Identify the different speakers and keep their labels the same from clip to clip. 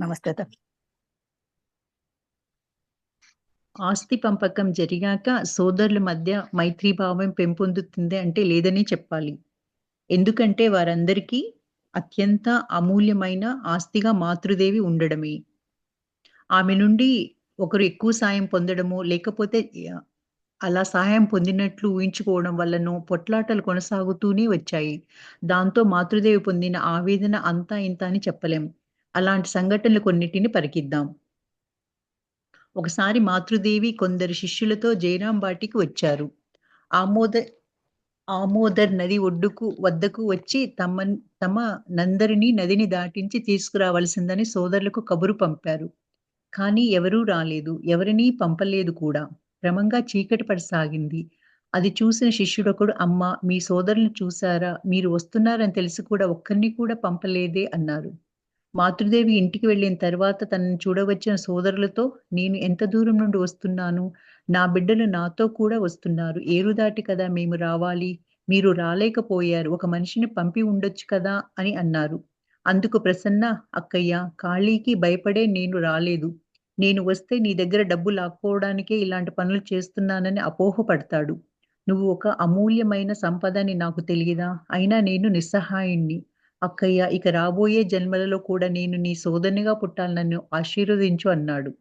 Speaker 1: నమస్తే.
Speaker 2: ఆస్తి పంపకం జరిగాక సోదరుల మధ్య మైత్రీభావం పెంపొందుతుంది అంటే లేదని చెప్పాలి. ఎందుకంటే వారందరికీ అత్యంత అమూల్యమైన ఆస్తిగా మాతృదేవి ఉండడమే. ఆమె నుండి ఒకరు ఎక్కువ సాయం పొందడమో, లేకపోతే అలా సహాయం పొందినట్లు ఊహించుకోవడం వల్లనో పొట్లాటలు కొనసాగుతూనే వచ్చాయి. దాంతో మాతృదేవి పొందిన ఆవేదన అంతా ఇంతా అని చెప్పలేం. అలాంటి సంఘటనలు కొన్నిటిని పరికిద్దాం. ఒకసారి మాతృదేవి కొందరు శిష్యులతో జైరాం బాటికి వచ్చారు. ఆమోద ఆమోదర్ నది వద్దకు వచ్చి తమ నందరిని నదిని దాటించి తీసుకురావలసిందని సోదరులకు కబురు పంపారు. కానీ ఎవరూ రాలేదు. ఎవరినీ పంపలేదు కూడా. క్రమంగా చీకటి పడసాగింది. అది చూసిన శిష్యుడొకడు, "అమ్మా! మీ సోదరులను చూసారా? మీరు వస్తున్నారని తెలిసి కూడా ఒక్కరిని కూడా పంపలేదే" అన్నారు. మాతృదేవి ఇంటికి వెళ్ళిన తర్వాత తనని చూడవచ్చిన సోదరులతో, "నేను ఎంత దూరం నుండి వస్తున్నాను. నా బిడ్డలు నాతో కూడా వస్తున్నారు. ఏరు దాటి కదా మేము రావాలి. మీరు రాలేకపోయారు. ఒక మనిషిని పంపి ఉండొచ్చు కదా" అని అన్నారు. అందుకు ప్రసన్న, "అక్కయ్య, కాళీకి భయపడే నేను రాలేదు. నేను వస్తే నీ దగ్గర డబ్బు లాక్కోవడానికే ఇలాంటి పనులు చేస్తున్నానని అపోహపడతాడు. నువ్వు ఒక అమూల్యమైన సంపదని నాకు తెలియదా? అయినా నేను నిస్సహాయుణ్ణి. అక్కయ్య, ఇక రాబోయే జన్మలలో కూడా నేను నీ సోదరునిగా పుట్టాలి, నన్ను ఆశీర్వదించు" అన్నాడు.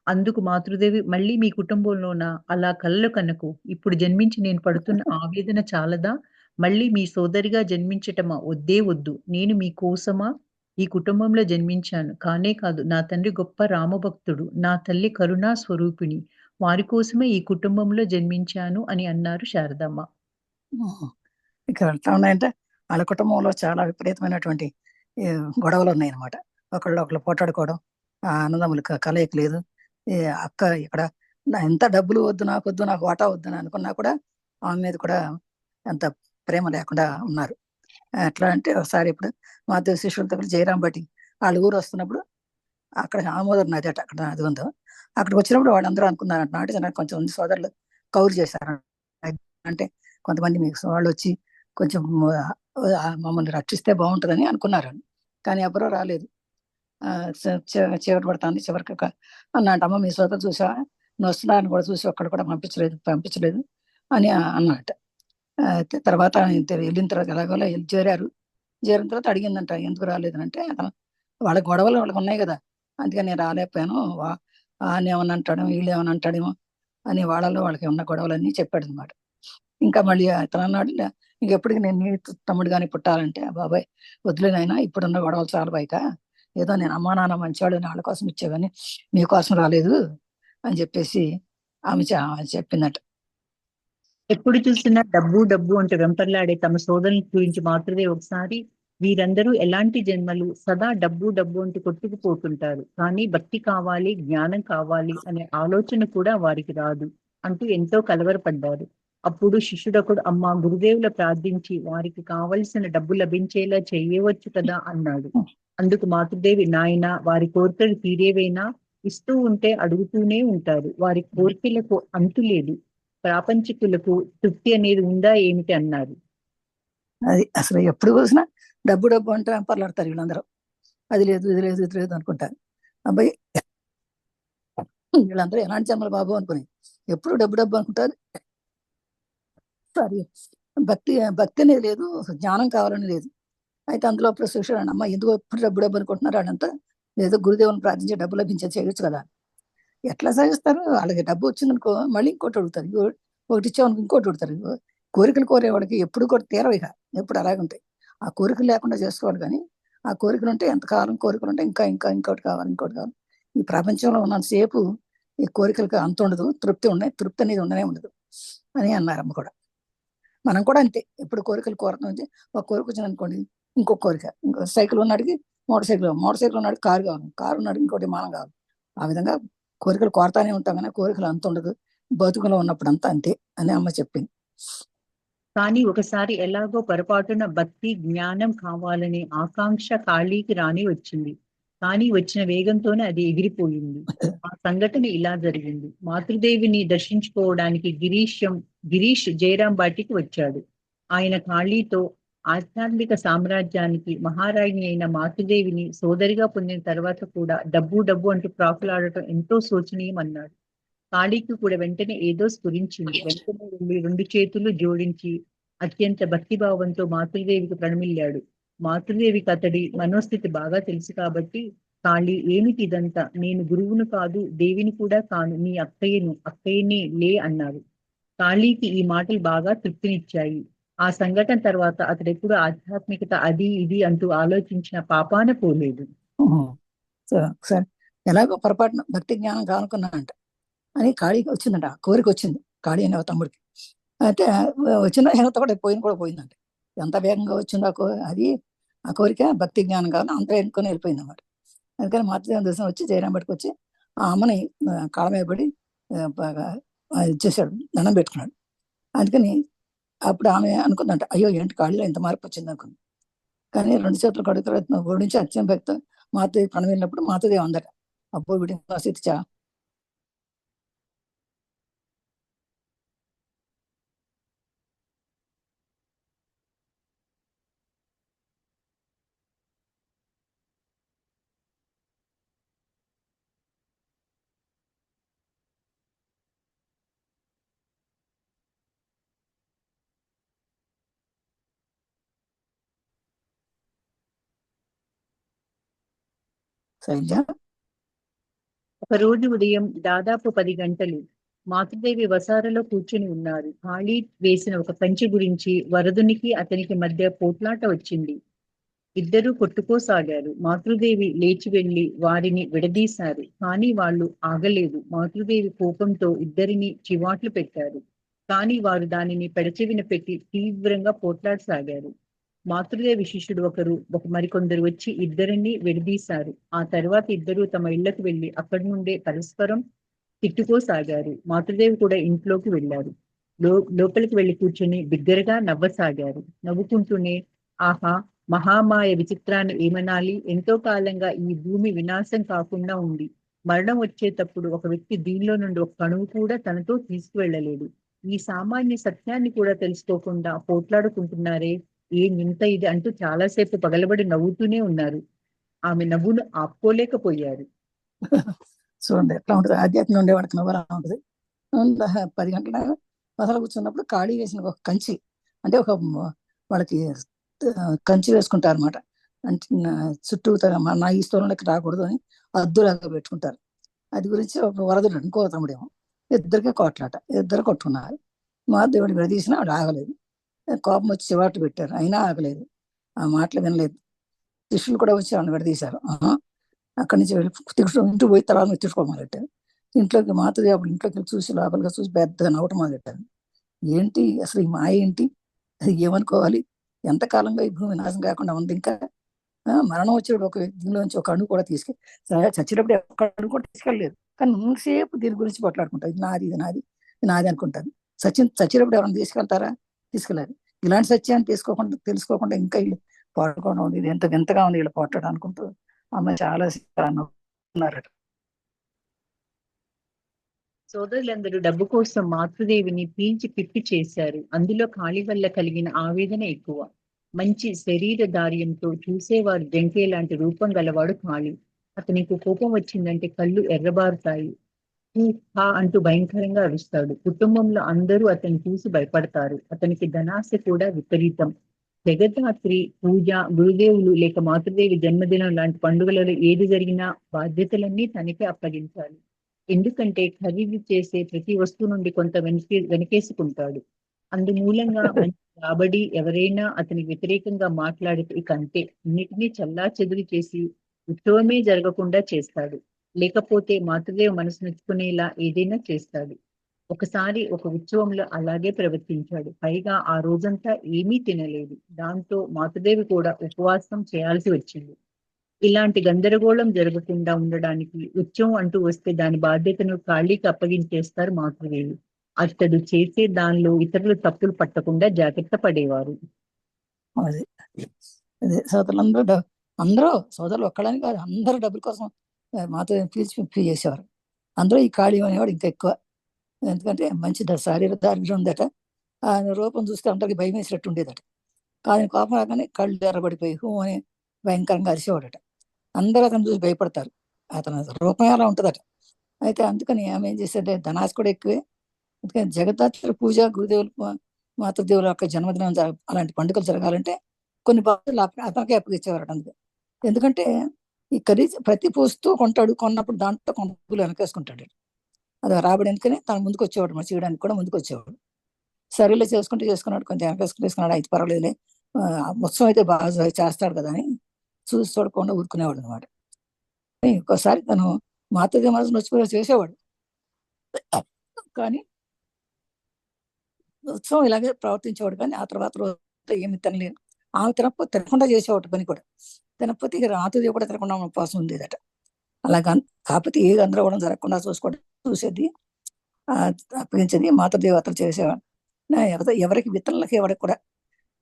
Speaker 2: అందుకు మాతృదేవి, "మళ్ళీ మీ కుటుంబంలోనా? అలా కలలు కనకు. ఇప్పుడు జన్మించి నేను పడుతున్న ఆవేదన చాలదా? మళ్ళీ మీ సోదరిగా జన్మించటమా? వద్దే వద్దు. నేను మీకోసమా ఈ కుటుంబంలో జన్మించాను. కానే కాదు, నా తండ్రి గొప్ప రామభక్తుడు. నా తల్లి కరుణా స్వరూపిణి. వారి కోసమే ఈ కుటుంబంలో జన్మించాను" అని అన్నారు శారదమ్మ.
Speaker 1: ఇక ఎట్లా ఉన్నాయంటే వాళ్ళ కుటుంబంలో చాలా విపరీతమైనటువంటి గొడవలు ఉన్నాయన్నమాట. ఒకళ్ళు పోటాడుకోవడం, అన్నదమ్ములు కలయిక లేదు. అక్క ఇక్కడ ఎంత డబ్బులు వద్దు, నాకు వాటా వద్దని అనుకున్నా కూడా ఆమె మీద కూడా అంత ప్రేమ లేకుండా ఉన్నారు. ఎట్లా అంటే ఒకసారి ఇప్పుడు మా శిష్యులతో జయరాం బట్టి వాళ్ళ ఊరు వస్తున్నప్పుడు అక్కడ ఆమోదం నది అట, అక్కడ అది ఉందో అక్కడికి వచ్చినప్పుడు వాళ్ళందరూ అనుకున్నారు నాటి కొంచెం మంది సోదరులు కౌరు చేశారు. అంటే కొంతమంది మీకు వాళ్ళు వచ్చి కొంచెం మమ్మల్ని రక్షిస్తే బాగుంటుందని అనుకున్నారు. కానీ ఎవరో రాలేదు. చివరి పడుతుంది. చివరికి అన్నట్టు, "అమ్మ, మీ సోదరు చూసా, నువ్వు వస్తున్నారని కూడా చూసి ఒక్కడు కూడా పంపించలేదు" అని అన్నట్టు. తర్వాత వెళ్ళిన తర్వాత ఎలాగోలా చేరారు. చేరిన తర్వాత అడిగిందంట, "ఎందుకు రాలేదని?" అంటే వాళ్ళ గొడవలు వాళ్ళకి ఉన్నాయి కదా, అందుకని నేను రాలేకపోయాను. ఆయన ఏమని అంటాడో, వీళ్ళు ఏమని అంటాడేమో అని వాళ్ళలో వాళ్ళకి ఉన్న గొడవలన్నీ చెప్పాడు అనమాట. ఇంకా మళ్ళీ అతను అన్నాడు, "ఇంకెప్పటికి నేను నీ తమ్ముడు కానీ పుట్టాలంటే బాబాయ్ వదిలేనైనా, ఇప్పుడున్న గొడవలు చాలా బయట. ఏదో నేను అమ్మా నాన్న మంచివాడు వాళ్ళ కోసం ఇచ్చేవని మీకోసం రాలేదు" అని చెప్పేసి ఆమె చెప్పిందట.
Speaker 2: ఎప్పుడు చూసినా డబ్బు డబ్బు అంటూ వెంపర్లాడే తమ సోదరుని గురించి మాతృదేవి ఒకసారి, "వీరందరూ ఎలాంటి జన్మలు, సదా డబ్బు డబ్బు అంటూ కొట్టుకుపోతుంటారు. కానీ భక్తి కావాలి, జ్ఞానం కావాలి అనే ఆలోచన కూడా వారికి రాదు" అంటూ ఎంతో కలవరపడ్డారు. అప్పుడు శిష్యుడొకడు, "అమ్మ, గురుదేవుల ప్రార్థించి వారికి కావలసిన డబ్బు లభించేలా చేయవచ్చు కదా" అన్నాడు. అందుకు మాతృదేవి, "నాయన, వారి కోరికలు తీరేవేనా? ఇస్తూ ఉంటే అడుగుతూనే ఉంటారు. వారి కోరికలకు అంతు లేదు. ప్రాపంచికులకు తృప్తి అనేది ఉందా ఏమిటి" అన్నారు.
Speaker 1: అది అసలు ఎప్పుడు చూసినా డబ్బు డబ్బు అంటే వెంపర్లాడతారు వీళ్ళందరూ. అది లేదు, ఇది లేదు, ఇది లేదు అనుకుంటారు. అబ్బాయి, వీళ్ళందరూ ఎలాంటి జన్మలు బాబు అనుకుని ఎప్పుడు డబ్బు డబ్బు అనుకుంటారు. సారీ, భక్తి అనేది లేదు, జ్ఞానం కావాలని లేదు. అయితే అందులో అప్పుడు శిష్యుడు, "అమ్మ, ఎందుకు ఎప్పుడు డబ్బు డబ్బు అనుకుంటున్నారు? వాళ్ళంతా ఏదో గురుదేవుని ప్రార్థించే డబ్బు లభించే చేయొచ్చు కదా." ఎట్లా సాగిస్తారు? వాళ్ళకి డబ్బు వచ్చిందనుకో మళ్ళీ ఇంకోటి అడుగుతారు, ఒకటి ఇచ్చామనుకో ఇంకోటి అడుగుతారు. కోరికలు కోరేవాడికి ఎప్పుడు కూడా తీరవు, ఇక ఎప్పుడు అలాగే ఉంటాయి. ఆ కోరికలు లేకుండా చేసుకోవాలి, కానీ ఆ కోరికలు ఉంటే ఎంతకాలం కోరికలు ఉంటే ఇంకా ఇంకా ఇంకోటి కావాలి, ఇంకోటి కావాలి. ఈ ప్రపంచంలో ఉన్నంతసేపు ఈ కోరికలకు అంత ఉండదు, తృప్తి అనేది ఉండనే ఉండదు అని అన్నారు అమ్మ కూడా. మనం కూడా అంతే, ఎప్పుడు కోరికలు కోరుతుంది. ఒక కోరిక వచ్చింది అనుకోండి, ఇంకొక కోరిక. ఇంకో సైకిల్ ఉన్నడికి మోటార్ సైకిల్ ఉన్నాడు కారు కావాలి, కారు ఉన్నాడు ఇంకోటి విమానం కావాలి. ఆ విధంగా కోరికలు కోరతానే ఉంటాం, కానీ కోరికలు అంత ఉండదు. బతుకులో ఉన్నప్పుడు అంతా అంతే అని అమ్మ చెప్పింది.
Speaker 2: కానీ ఒకసారి ఎలాగో పొరపాటున భక్తి, జ్ఞానం కావాలనే ఆకాంక్ష కాళీకి రాని వచ్చింది. కానీ వచ్చిన వేగంతోనే అది ఎగిరిపోయింది. ఆ సంఘటన ఇలా జరిగింది. మాతృదేవిని దర్శించుకోవడానికి గిరీష్ జయరాం బాటికి వచ్చాడు. ఆయన కాళీతో, ఆధ్యాత్మిక సామ్రాజ్యానికి మహారాణి అయిన మాతృదేవిని సోదరిగా పొందిన తర్వాత కూడా డబ్బు డబ్బు అంటూ ప్రాకులాడటం ఎంతో శోచనీయమన్నాడు. కాళీకి కూడా వెంటనే ఏదో స్ఫురించింది. వెంటనే వెళ్ళి రెండు చేతులు జోడించి అత్యంత భక్తిభావంతో మాతృదేవికి ప్రణమిల్లాడు. మాతృదేవికి అతడి మనోస్థితి బాగా తెలుసు కాబట్టి, కాళీ, ఏమిటి ఇదంతా? నేను గురువును కాదు, దేవిని కూడా కాను, నీ అక్కయ్యనే లే అన్నారు. కాళీకి ఈ మాటలు బాగా తృప్తినిచ్చాయి. ఆ సంఘటన తర్వాత అతడెప్పుడు ఆధ్యాత్మికత అది ఇది అంటూ ఆలోచించిన పాపాన పోలేదు.
Speaker 1: సో ఒకసారి ఎలాగో పొరపాటున భక్తి జ్ఞానం కానుకున్నానంట అని కాళీకి వచ్చిందంట, ఆ కోరిక వచ్చింది కాళీ అనే తమ్ముడికి. అయితే వచ్చిన హీనత కూడా పోయిందంట. ఎంత వేగంగా వచ్చిందో అది ఆ కోరిక భక్తి జ్ఞానం కావాలి అంత ఎన్నుకొని వెళ్ళిపోయింది అన్నమాట. అందుకని మాతృదేవం దర్శనం వచ్చి జయరాం బడికి వచ్చి ఆ అమ్మని కాళ్ళ మీద పడి బాగా ఇచ్చేసాడు, దండం పెట్టుకున్నాడు. అందుకని అప్పుడు ఆమె అనుకుందంట, అయ్యో ఏంటి కాళ్ళలో ఎంత మార్పు వచ్చింది అనుకుంది. కానీ రెండు చేతులు కడుగుతున్న ఓడించి అత్యం భక్త మాతృదేవి ప్రణమిల్లినప్పుడు మాతృదేవి అందట, అబ్బో వీడి స్థితి చా శైలజ.
Speaker 2: ఒక రోజు ఉదయం దాదాపు 10 గంటలు మాతృదేవి వసారలో కూర్చుని ఉన్నారు. ఖాళీ వేసిన ఒక కంచె గురించి వరదునికి అతనికి మధ్య పోట్లాట వచ్చింది. ఇద్దరూ కొట్టుకోసాగారు. మాతృదేవి లేచి వెళ్లి వారిని విడదీశారు. కానీ వాళ్ళు ఆగలేదు. మాతృదేవి కోపంతో ఇద్దరిని చివాట్లు పెట్టారు. కానీ వారు దానిని పెడచెవిన పెట్టి తీవ్రంగా పోట్లాడసాగారు. మాతృదేవి శిష్యుడు మరికొందరు వచ్చి ఇద్దరిని విడదీశారు. ఆ తర్వాత ఇద్దరూ తమ ఇళ్లకు వెళ్లి అక్కడి నుండే పరస్పరం తిట్టుకోసాగారు. మాతృదేవి కూడా ఇంట్లోకి వెళ్లారు. లోపలికి వెళ్లి కూర్చొని బిగ్గరగా నవ్వసాగారు. నవ్వుకుంటూనే, ఆహా, మహామాయ విచిత్రాన్ని ఏమనాలి? ఎంతో కాలంగా ఈ భూమి వినాశం కాకుండా ఉంది. మరణం వచ్చేటప్పుడు ఒక వ్యక్తి దీనిలో నుండి ఒక కణువు కూడా తనతో తీసుకువెళ్ళలేడు. ఈ సామాన్య సత్యాన్ని కూడా తెలుసుకోకుండా పోట్లాడుకుంటున్నారే, ఏం ఇంత ఇది అంటూ చాలాసేపు పగలబడి నవ్వుతూనే ఉన్నారు. ఆమె నవ్వును ఆపుకోలేకపోయారు.
Speaker 1: చూడండి ఎట్లా ఉంటుంది, ఆధ్యాత్మిక ఉండేవాడికి నవ్వలా ఉంటుంది. 10 గంటల వసలు కూర్చున్నప్పుడు ఖాళీ వేసిన ఒక కంచి, అంటే ఒక వాళ్ళకి కంచి వేసుకుంటారు అనమాట. అంటే చుట్టూ నా ఈ స్థలంలోకి రాకూడదు అని అద్దులాగా పెట్టుకుంటారు. అది గురించి ఒక వరదుడు ఇంకో తమ్ముడేమో, ఇద్దరికే కొట్లాట, ఇద్దరు కొట్టుకున్నారు. మా దేవుడు విడదీసినా ఆవిడ ఆగలేదు. కోపం వచ్చి చివాట్లు పెట్టారు, అయినా ఆగలేదు. ఆ మాటలు వినలేదు. శిష్యులు కూడా వచ్చి ఆవిడ విడదీశారు. అక్కడి నుంచి వెళ్ళి ఇంటికి పోయి తర్వాత తిట్టుకోమొదలెట్టారు. ఇంట్లోకి మాతృదేవి అప్పుడు ఇంట్లోకి వెళ్ళి చూసి లోపలిగా చూసి పెద్దగా నవ్వటం మొదలెట్టారు. ఏంటి అసలు ఈ మాయ ఏంటి, అది ఏమనుకోవాలి, ఎంతకాలంగా ఈ భూమి నాశనం కాకుండా ఉంది, ఇంకా మరణం వచ్చేప్పుడు ఒక దీనిలోంచి ఒక అణువు కూడా చచ్చినప్పుడు ఒక అణువు కూడా తీసుకెళ్ళలేదు. కానీ ఉన్నసేపు దీని గురించి మాట్లాడుకుంటారు, ఇది నాది, ఇది నాది, ఇది నాది అనుకుంటారు. చచ్చినప్పుడు ఎవరైనా తీసుకెళ్తారా? తీసుకెళ్ళారు. ఇలాంటి సత్యాన్ని తెలుసుకోకుండా ఇంకా వీళ్ళు పోరాడుకోవడం ఉంది, ఇది ఎంత వింతగా ఉంది వీళ్ళు పోట్లాడు అనుకుంటూ అమ్మ చాలా ఉన్నారట.
Speaker 2: సోదరులందరూ డబ్బు కోసం మాతృదేవిని పీల్చి పిప్పి చేశారు. అందులో ఖాళీ వల్ల కలిగిన ఆవేదన ఎక్కువ. మంచి శరీర ధార్యంతో చూసేవారు జంకే లాంటి రూపం గలవాడు ఖాళీ. అతనికి కోపం వచ్చిందంటే కళ్ళు ఎర్రబారుతాయి. హూ హా అంటూ భయంకరంగా అరుస్తాడు. కుటుంబంలో అందరూ అతన్ని చూసి భయపడతారు. అతనికి ధనాశ కూడా విపరీతం. జగద్ధాత్రి పూజ, గురుదేవులు లేక మాతృదేవి జన్మదినం లాంటి పండుగలలో ఏది జరిగినా బాధ్యతలన్నీ తనకే అప్పగించాలి. ఎందుకంటే ఖరీదు చేసే ప్రతి వస్తువు నుండి కొంత వెనకేసుకుంటాడు. అందుమూలంగా మంచి రాబడి ఎవరైనా అతనికి వ్యతిరేకంగా మాట్లాడితే ఇక అంతే, అన్నిటినీ చల్లా చెదురు చేసి ఉత్సవమే జరగకుండా చేస్తాడు. లేకపోతే మాతృదేవి మనసు నొచ్చుకునేలా ఏదైనా చేస్తాడు. ఒకసారి ఒక ఉత్సవంలో అలాగే ప్రవర్తించాడు. పైగా ఆ రోజంతా ఏమీ తినలేదు. దాంతో మాతృదేవి కూడా ఉపవాసం చేయాల్సి వచ్చింది. ఇలాంటి గందరగోళం జరగకుండా ఉండడానికి ఉత్సవం అంటూ వస్తే దాని బాధ్యతను ఖాళీకి అప్పగించేస్తారు మాతృదేవి. అతడు చేసే దానిలో ఇతరులు తప్పులు పట్టకుండా జాగ్రత్త పడేవారు.
Speaker 1: అది అదే సోదరులందరూ అందరూ సోదరులు ఒక్కడని కాదు, అందరూ డబ్బుల కోసం మాతో పీల్చి చేసేవారు. అందులో ఈ ఖాళీ అనేవాడు ఇంకా ఎక్కువ. ఎందుకంటే మంచి శారీరక దారిద్ర్యం ఉందట. ఆ రూపం చూస్తే అందరికి భయం వేసినట్టు ఉండేదట. కానీ కోపం రాగానే కళ్ళు ఎర్రబడిపోయి హూ అని భయంకరంగా అరిసేవాడట. అందరూ అతను చూసి భయపడతారు. అతని రూపం అలా ఉంటుందట. అయితే అందుకని ఆమె ఏం చేసేదంటే ధనాశ కూడా ఎక్కువే. అందుకని జగద్ధాత్రి పూజ, గురుదేవులు, మాతృదేవుల యొక్క జన్మదినం అలాంటి పండుగలు జరగాలంటే కొన్ని బాధ్యతలు అతనికే అప్పగిచ్చేవారట. అందుకే ఎందుకంటే ఈ ఖరీదు ప్రతి వస్తువు కొంటాడు, కొన్నప్పుడు దాంట్లో కొంత డబ్బులు వెనకేసుకుంటాడు. అది రాబడి ఎందుకని తను ముందుకు వచ్చేవాడు, మరి చేయడానికి కూడా ముందుకు వచ్చేవాడు. సరేలే చేసుకున్నాడు, కొంచెం వెనకేసుకున్నాడు, అయితే పర్వాలేదులే, ఉత్సవం అయితే బాగా చేస్తాడు కదా అని చూసి చూడకుండా ఊరుకునేవాడు అనమాట. ఇంకోసారి తను మాతృదేవి మనసు నొచ్చిపోయి చేసేవాడు, కానీ ఉత్సవం ఇలాగే ప్రవర్తించేవాడు. కానీ ఆ తర్వాత రోజు ఏమి తినలేదు. ఆమె తినకుండా చేసేవాడు పని కూడా. తినకపోతే ఇక రాత్రి కూడా తినకుండా ఉపవాసం ఉండేదట. అలాగా కాకపోతే ఏ గందరగోళం జరగకుండా చూసేది, అప్పగించేది మాతృదేవతలు చేసేవాడు. ఎవరికి విత్తనలకి ఎవరికి కూడా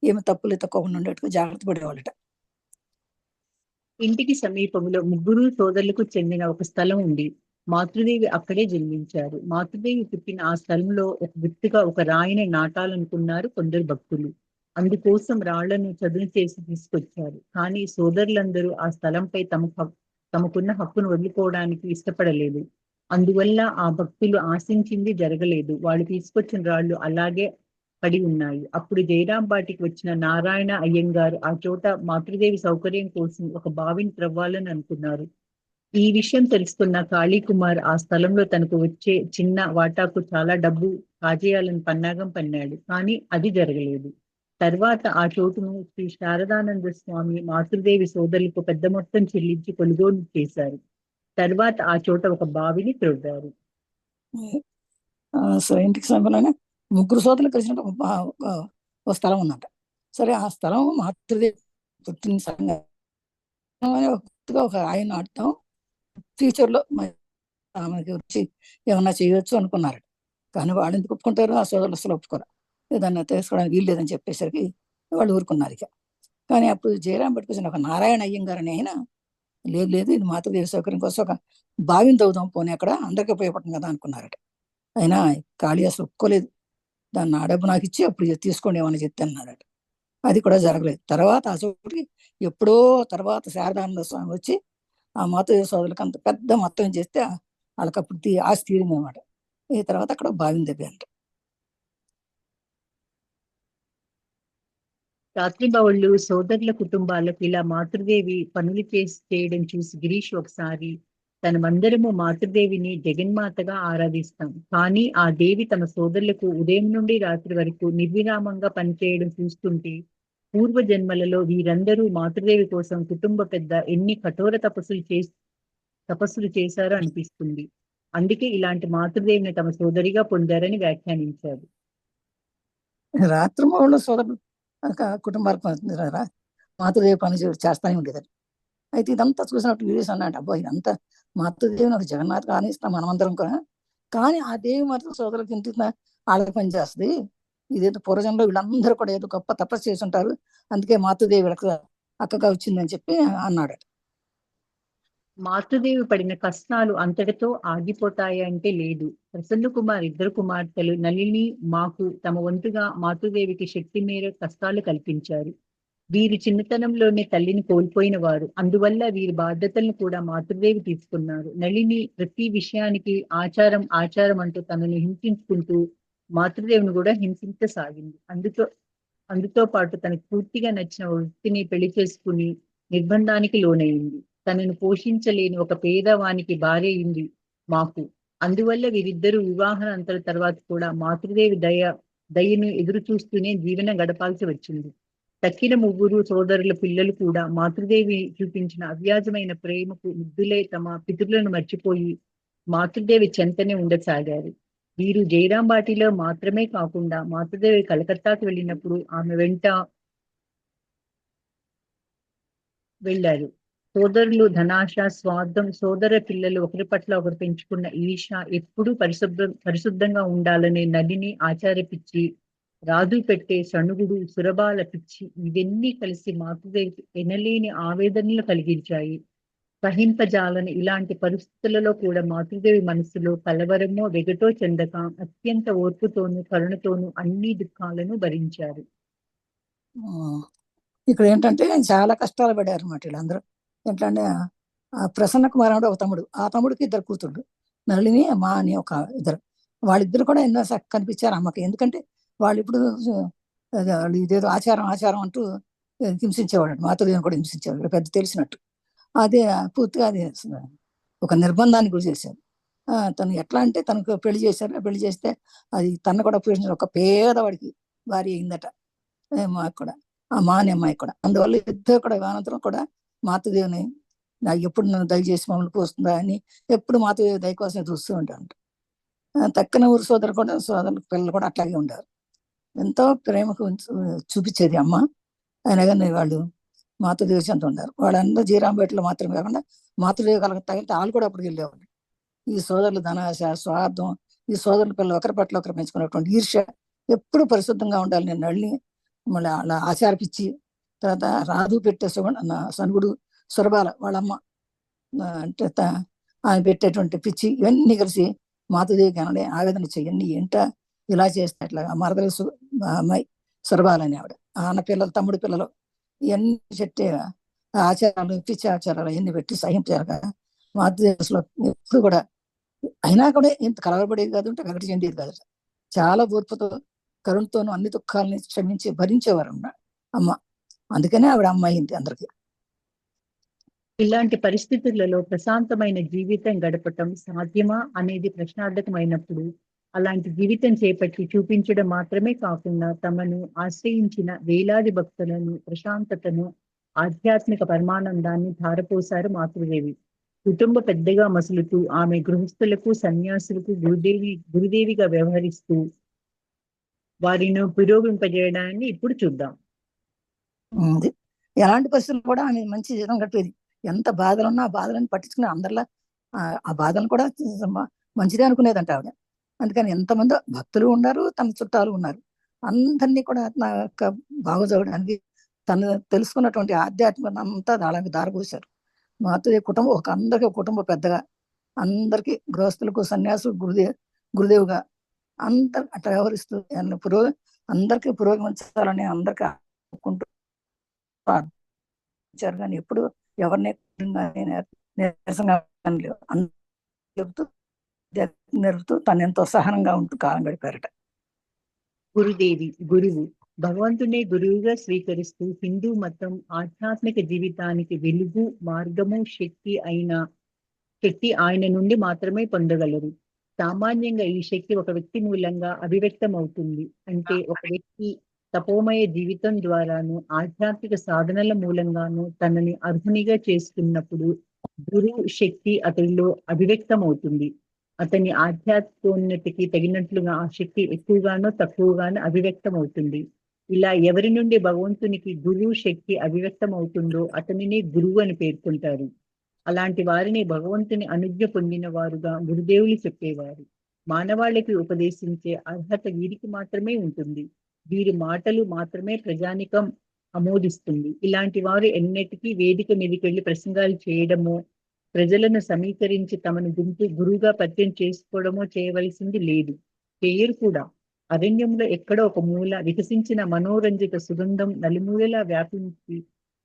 Speaker 1: ఏమి తప్పులు ఎత్తుకోకుండా ఉండేట్టుగా జాగ్రత్త పడేవాళ్ళట.
Speaker 2: ఇంటికి సమీపంలో ముగ్గురు సోదరులకు చెందిన ఒక స్థలం ఉంది. మాతృదేవి అక్కడే జన్మించారు. మాతృదేవి పుట్టిన ఆ స్థలంలో ఒక గుర్తుగా ఒక రాయిని నాటాలనుకున్నారు కొందరు భక్తులు. అందుకోసం రాళ్లను చదును చేసి తీసుకొచ్చారు. కానీ సోదరులందరూ ఆ స్థలంపై తమకున్న హక్కును వదులుకోవడానికి ఇష్టపడలేదు. అందువల్ల ఆ భక్తులు ఆశించింది జరగలేదు. వాళ్ళు తీసుకొచ్చిన రాళ్లు అలాగే పడి ఉన్నాయి. అప్పుడు జయరాంబాటికి వచ్చిన నారాయణ అయ్యంగారు ఆ చోట మాతృదేవి సౌకర్యం కోసం ఒక బావిని త్రవ్వాలని అనుకున్నారు. ఈ విషయం తెలుసుకున్న కాళీకుమార్ ఆ స్థలంలో తనకు వచ్చే చిన్న వాటాకు చాలా డబ్బు కాజేయాలని పన్నాగం పన్నాడు. కానీ అది జరగలేదు. తర్వాత ఆ చోటును శ్రీ శారదానంద స్వామి మాతృదేవి సోదరులకు పెద్ద మొత్తం చెల్లించి కొనుగోలు చేశారు. తర్వాత ఆ చోట ఒక బావిని త్రవ్వారు.
Speaker 1: సరే, ఇంటికి సమీపంలోనే ముగ్గురు సోదరులు కలిసిన ఒక స్థలం ఉందంట. సరే, ఆ స్థలం మాతృదేవి పుట్టిన స్థలంగా ఒక ఆయన నాటుతాం, ఫ్యూచర్ లో ఆమెకి వచ్చి ఏమన్నా చేయొచ్చు అనుకున్నారు. కానీ వాళ్ళు ఎందుకు ఒప్పుకుంటారు? ఆ సోదరులు అసలు ఒప్పుకోరు. దాన్ని తీసుకోవడానికి వీలు లేదని చెప్పేసరికి వాళ్ళు ఊరుకున్నారు ఇక. కానీ అప్పుడు జయరాం పట్టుకొచ్చిన ఒక నారాయణ అయ్యంగారు అని ఆయన, లేదు లేదు, ఇది మాతృదేవి సౌకర్యం కోసం ఒక బావిని తవ్వుదాం, పోనీ అక్కడ అందరికీ ఉపయోగపడుతుంది కదా అనుకున్నారట. అయినా ఖాళీ అసలు ఒప్పుకోలేదు. దాన్ని ఆ డబ్బు నాకు ఇచ్చి అప్పుడు తీసుకోండి ఏమని చెప్తే అన్నాడట. అది కూడా జరగలేదు. తర్వాత ఆ చోటుకి ఎప్పుడో తర్వాత శారదానంద స్వామి వచ్చి ఆ మాతృదేవి సోదరులకు అంత పెద్ద మొత్తం చేస్తే వాళ్ళకి అప్పుడు ఆస్తి తీరింది అనమాట. ఈ తర్వాత అక్కడ బావిని తవ్వారంట.
Speaker 2: రాత్రింబవళ్ళు సోదరుల కుటుంబాలకు ఇలా మాతృదేవి పనులు చేయడం చూసి గిరీష్ ఒకసారి మనమందరము మాతృదేవిని జగన్మాతగా ఆరాధిస్తాం, కానీ ఆ దేవి తమ సోదరులకు ఉదయం నుండి రాత్రి వరకు నిర్విరామంగా పనిచేయడం చూస్తుంటే పూర్వ జన్మలలో వీరందరూ మాతృదేవి కోసం కుటుంబ పెద్ద ఎన్ని కఠోర తపస్సులు చేశారో అనిపిస్తుంది. అందుకే ఇలాంటి మాతృదేవిని తమ సోదరిగా పొందారని వ్యాఖ్యానించారు.
Speaker 1: రాత్రిమూలలో సోదరుడు కుటుంబాలకు మాతృదేవి పని చేస్తానే ఉండేది. అయితే ఇదంతా చూసినప్పుడు గిరీష్ అన్నాడు, అబ్బా ఇదంతా మాతృదేవిని ఒక జగన్నాథ్ కానిస్తాం మనమందరం కూడా, కానీ ఆ దేవి మాత్రం సోదరులకి ఇంటికి వాళ్ళకి పని చేస్తుంది. ఇదేదో పూర్వజంలో వీళ్ళందరూ కూడా ఏదో గొప్ప తపస్సు చేసి ఉంటారు, అందుకే మాతృదేవి వీళ్ళకి అక్కగా వచ్చిందని చెప్పి అన్నాడు.
Speaker 2: మాతృదేవి పడిన కష్టాలు అంతటితో ఆగిపోతాయి అంటే లేదు. ప్రసన్న కుమార్ ఇద్దరు కుమార్తెలు నళిని మాకు తమ వంతుగా మాతృదేవికి శక్తి మేర కష్టాలు కల్పించారు. వీరి చిన్నతనంలోనే తల్లిని కోల్పోయిన వారు, అందువల్ల వీరి బాధ్యతలను కూడా మాతృదేవి తీసుకున్నారు. నళిని ప్రతి విషయానికి ఆచారం ఆచారం అంటూ తనను హింసించుకుంటూ మాతృదేవిని కూడా హింసించసాగింది. అందుతో పాటు తనకు పూర్తిగా నచ్చిన వ్యక్తిని పెళ్లి చేసుకుని నిర్బంధానికి లోనైంది. తనను పోషించలేని ఒక పేదవానికి భార్య అయింది మాకు. అందువల్ల వీరిద్దరూ వివాహానంతర తర్వాత కూడా మాతృదేవి దయను ఎదురు చూస్తూనే జీవన గడపాల్సి వచ్చింది. తక్కిన ముగ్గురు సోదరుల పిల్లలు కూడా మాతృదేవి చూపించిన అవ్యాజమైన ప్రేమకు ముగ్ధులై తమ పితరులను మర్చిపోయి మాతృదేవి చెంతనే ఉండసాగారు. వీరు జయరాంబాటిలో మాత్రమే కాకుండా మాతృదేవి కలకత్తాకు వెళ్ళినప్పుడు ఆమె వెంట వెళ్ళారు. సోదరులు ధనాశ, స్వార్థం, సోదర పిల్లలు ఒకరి పట్ల ఒకరు పెంచుకున్న ఈర్ష, ఎప్పుడూ పరిశుద్ధంగా ఉండాలనే నదిని ఆచారపిచ్చి, రాజు పెట్టే సణుగుడు, సురబాల పిచ్చి, ఇవన్నీ కలిసి మాతృదేవికి ఎనలేని ఆవేదనలు కలిగించాయి. సహింపజాలని ఇలాంటి పరిస్థితులలో కూడా మాతృదేవి మనసులో కలవరమో వెగటో చెందక అత్యంత ఓర్పుతోనూ కరుణతోనూ అన్ని దుఃఖాలను భరించారు.
Speaker 1: ఉమ్, ఇక్కడ ఏంటంటే చాలా కష్టాలు పడారు అన్నమాట వీళ్ళందరూ. ఎట్లా అంటే ఆ ప్రసన్న కుమార్ అంటే ఒక తమ్ముడు, ఆ తమ్ముడికి ఇద్దరు కూతుళ్ళు, నళిని మా అని ఒక ఇద్దరు. వాళ్ళిద్దరు కూడా ఎన్నో కనిపించారు అమ్మకి. ఎందుకంటే వాళ్ళు ఇప్పుడు వాళ్ళు ఇదేదో ఆచారం ఆచారం అంటూ హింసించేవాడు, మాతృదేవిని కూడా హింసించేవాడు పెద్ద తెలిసినట్టు. అదే పూర్తిగా అది ఒక నిర్బంధానికి గురి చేశారు. తను ఎట్లా అంటే తనకు పెళ్లి చేశారు, పెళ్లి చేస్తే అది తను కూడా పోషించిన ఒక పేదవాడికి భార్య అయిందట. మాకు కూడా ఆ మా అనే అమ్మాయి కూడా. అందువల్ల ఇద్దరు కూడా అనంతరం కూడా మాతృదేవిని నాకు ఎప్పుడు నన్ను దయచేసి మమ్మల్ని పోస్తుందా అని ఎప్పుడు మాతృదేవి దయ కోసమే చూస్తూ ఉంటాను. తక్కిన ఊరు సోదరు కూడా సోదరుల పిల్లలు కూడా అట్లాగే ఉండారు. ఎంతో ప్రేమకు చూపించేది అమ్మ. అయినా కానీ వాళ్ళు మాతృదేవి చెంత ఉన్నారు. వాళ్ళందరూ జీరాంబేటలో మాత్రమే కాకుండా మాతృదేవి కలగ తగిలితే వాళ్ళు కూడా అప్పటికి వెళ్ళేవాళ్ళు. ఈ సోదరులు ధనాశ, స్వార్థం, ఈ సోదరుల పిల్లలు ఒకరి పట్ల ఒకరు పెంచుకున్నటువంటి ఈర్ష్య, ఎప్పుడు పరిశుద్ధంగా ఉండాలి నేను నళ్ళని మళ్ళీ అలా ఆచారపిచ్చి, తర్వాత రాదు పెట్టే సనుగుడు సురబాల వాళ్ళమ్మ అంటే ఆయన పెట్టేటువంటి పిచ్చి ఇవన్నీ కలిసి మాతృదేవికి అనడే ఆవేదన చెయ్యండి ఏంట ఇలా చేస్తే అట్లా మరదలు అమ్మాయి సురబాలని ఆవిడ, ఆన పిల్లలు తమ్ముడు పిల్లలు ఇవన్నీ చెట్టే ఆచారాలు పిచ్చి ఆచారాలు అవన్నీ పెట్టి సహించారు. మాతృదేశంలో ఎప్పుడు కూడా అయినా కూడా ఇంత కలవరపడేది కాదు, అంటే వెగటి చెందేది కాదు. చాలా ఓర్పుతో కరుణతోనూ అన్ని దుఃఖాలని క్షమించి భరించేవారు అమ్మ. అందుకనే ఆవిడ అమ్మ అయింది అందరికి.
Speaker 2: ఇలాంటి పరిస్థితులలో ప్రశాంతమైన జీవితం గడపటం సాధ్యమా అనేది ప్రశ్నార్థకమైనప్పుడు, అలాంటి జీవితం చేపట్టి చూపించడం మాత్రమే కాకుండా తమను ఆశ్రయించిన వేలాది భక్తులను ప్రశాంతతను, ఆధ్యాత్మిక పరమానందాన్ని ధారపోసారు మాతృదేవి. కుటుంబ పెద్దగా మసులుతూ ఆమె గృహస్థులకు సన్యాసులకు గురుదేవిగా వ్యవహరిస్తూ వారిని పురోగింపజేయడాన్ని ఇప్పుడు చూద్దాం.
Speaker 1: ఎలాంటి పరిస్థితులు కూడా ఆమె మంచి జీవితం గడిపేది. ఎంత బాధలున్నా ఆ బాధలను పట్టించుకుని అందరిలా ఆ బాధలను కూడా మంచిదే అనుకునేదంట ఆవిడ. అందుకని ఎంతమంది భక్తులు ఉన్నారు, తన చుట్టాలు ఉన్నారు, అందరినీ కూడా నా యొక్క బాగుజోగడానికి తను తెలుసుకున్నటువంటి ఆధ్యాత్మికత అంతా దానికి దారపోశారు. మాతృదేవి కుటుంబం ఒక అందరికీ కుటుంబ పెద్దగా, అందరికీ గృహస్థులకు సన్యాసులు గురుదేవుగా అందరు అట్లా వ్యవహరిస్తూ అందరికీ పురోగమించాలని అందరికీ అనుకుంటూ కానీ ఎప్పుడు ఎవరిని నీరసంగా నేర్పుతూ తను ఎంతో సహనంగా ఉంటూ కాలం గడిపారట.
Speaker 2: గురుదేవి గురువు భగవంతునే గురువుగా స్వీకరిస్తూ హిందూ మతం ఆధ్యాత్మిక జీవితానికి వెలుగు, మార్గము, శక్తి ఆయన నుండి మాత్రమే పొందగలరు. సామాన్యంగా ఈ శక్తి ఒక వ్యక్తి మూలంగా అభివ్యక్తం అవుతుంది. అంటే ఒక వ్యక్తి తపోమయ జీవితం ద్వారాను ఆధ్యాత్మిక సాధనల మూలంగాను తనని అర్హునిగా చేసుకున్నప్పుడు గురు శక్తి అతడిలో అభివ్యక్తం అవుతుంది. అతని ఆధ్యాత్మికోన్నతికి తగినట్లుగా ఆ శక్తి ఎక్కువగానో తక్కువగానో అభివ్యక్తం అవుతుంది. ఇలా ఎవరి నుండి భగవంతునికి గురువు శక్తి అభివ్యక్తం అవుతుందో అతనిని గురువు అని పేర్కొంటారు. అలాంటి వారిని భగవంతుని అనుజ్ఞ పొందిన వారుగా గురుదేవులు చెప్పేవారు. మానవాళికి ఉపదేశించే అర్హత వీరికి మాత్రమే ఉంటుంది. వీరి మాటలు మాత్రమే ప్రజానికం ఆమోదిస్తుంది. ఇలాంటి వారు ఎన్నటికీ వేదిక మీదకి వెళ్లి ప్రసంగాలు చేయడమో, ప్రజలను సమీకరించి తమను గురువుగా పరిచయం చేసుకోవడమో చేయవలసింది లేదు. చేయరు కూడా. అరణ్యంలో ఎక్కడో ఒక మూల వికసించిన మనోరంజిత సుగంధం నలుమూలలా వ్యాపించి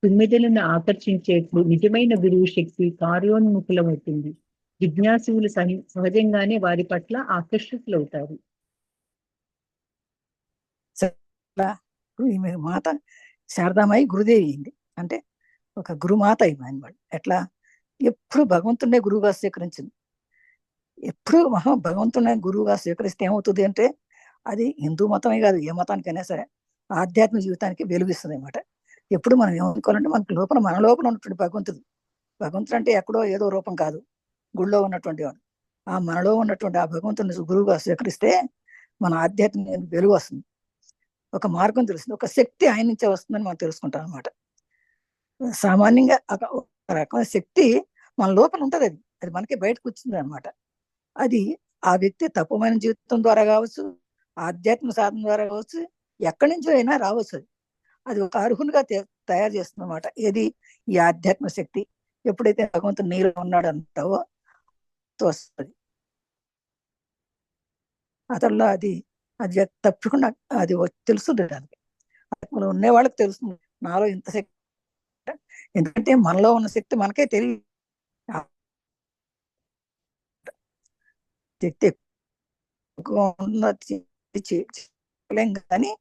Speaker 2: తుమ్మిదలను ఆకర్షించేట్లు నిజమైన గురువు శక్తి కార్యోన్ముఖులవుతుంది. జిజ్ఞాసువులు సహజంగానే వారి పట్ల ఆకర్షితులవుతారు.
Speaker 1: ఈమె మాత శారదామాయి గురుదేవి అయింది. అంటే ఒక గురుమాత అయిపోయింది. వాళ్ళు ఎట్లా ఎప్పుడు భగవంతుడే గురువుగా స్వీకరించింది. ఎప్పుడు భగవంతుడే గురువుగా స్వీకరిస్తే ఏమవుతుంది అంటే అది హిందూ మతమే కాదు, ఏ మతానికైనా సరే ఆధ్యాత్మిక జీవితానికి వెలుగిస్తుంది అనమాట. ఎప్పుడు మనం ఏమనుకోవాలంటే మనకు లోపల మన లోపల ఉన్నటువంటి భగవంతుడు అంటే ఎక్కడో ఏదో రూపం కాదు, గుళ్ళో ఉన్నటువంటి వాడు. ఆ మనలో ఉన్నటువంటి ఆ భగవంతుని గురువుగా స్వీకరిస్తే మన ఆధ్యాత్మిక వెలుగు వస్తుంది, ఒక మార్గం తెలుస్తుంది, ఒక శక్తి ఆయన నుంచే వస్తుందని మనం తెలుసుకుంటాం అనమాట. సామాన్యంగా ఒక రకమైన శక్తి మన లోపల ఉంటుంది, అది అది మనకి బయటకు వచ్చింది అనమాట. అది ఆ వ్యక్తి తపమైన జీవితం ద్వారా కావచ్చు, ఆధ్యాత్మిక సాధన ద్వారా కావచ్చు, ఎక్కడి నుంచో అయినా రావచ్చు. అది ఒక అర్హునిగా తయారు చేస్తుంది అనమాట. ఏది ఈ ఆధ్యాత్మిక శక్తి ఎప్పుడైతే భగవంతుడు నీలో ఉన్నాడు అంటావో వస్తుంది అతల్లో అది అది తప్పకుండా అది తెలుస్తుంది దానికి. ఆధ్యాత్మంలో ఉండే వాళ్ళకి తెలుస్తుంది నాలో ఇంత శక్తి. ఎందుకంటే మనలో ఉన్న శక్తి మనకే తెలియదు. ఆ శక్తి ఎక్కువ ఉన్నది చెప్పలేం కానీ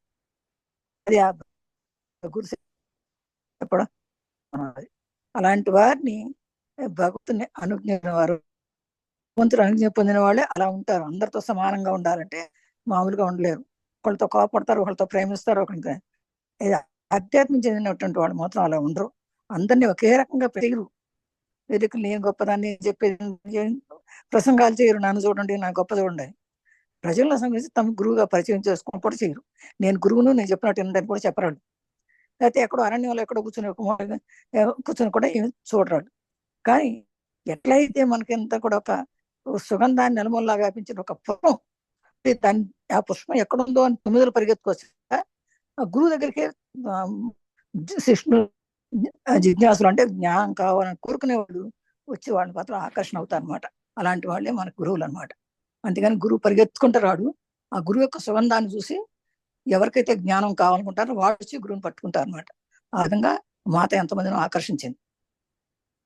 Speaker 1: అది ఆ గురు చెప్పడం అన్నది. అలాంటి వారిని భగవంతుని అనుజ్ఞ వారు, భగవంతుడు అనుజ్ఞ పొందిన వాళ్ళే అలా ఉంటారు. అందరితో సమానంగా ఉండాలంటే మామూలుగా ఉండలేరు. ఒకళ్ళతో కోపడతారు, ఒకళ్ళతో ప్రేమిస్తారు, ఒకళ్ళతో ఇది ఆధ్యాత్మం చెందినటువంటి వాళ్ళు మాత్రం అలా ఉండరు. అందరినీ ఒకే రకంగా పెరిగిరు. వెతుకు నేను గొప్పదాన్ని చెప్పేది, ప్రసంగాలు చేయరు, నన్ను చూడండి నా గొప్ప చూడండి. ప్రజలను సంబంధించి తమ గురువుగా పరిచయం చేసుకుని కూడా చేయరు. నేను గురువును, నేను చెప్పినట్టు ఏంటని కూడా చెప్పరాడు. లేకపోతే ఎక్కడో అరణ్యంలో ఎక్కడో కూర్చొని కూర్చొని కూడా ఏమి చూడరాడు. కానీ ఎట్లయితే మనకింత కూడా ఒక సుగంధాన్ని నెలమల్లా వ్యాపించిన ఒక పుష్పం, దాన్ని ఆ పుష్పం ఎక్కడుందో అని 9 పరిగెత్తుకోవచ్చు. ఆ గురువు దగ్గరికి శిష్ణు జిజ్ఞాసులు అంటే జ్ఞానం కావాలని కోరుకునేవాళ్ళు వచ్చి వాళ్ళ మాత్రం ఆకర్షణ అవుతారు అనమాట. అలాంటి వాళ్ళే మన గురువులు అనమాట. అంతేగాని గురువు పరిగెత్తుకుంటూ రాడు. ఆ గురువు యొక్క సుగంధాన్ని చూసి ఎవరికైతే జ్ఞానం కావాలనుకుంటారో వాళ్ళు వచ్చి గురువుని పట్టుకుంటారు అనమాట. ఆ విధంగా మాత ఎంతమందిని ఆకర్షించింది.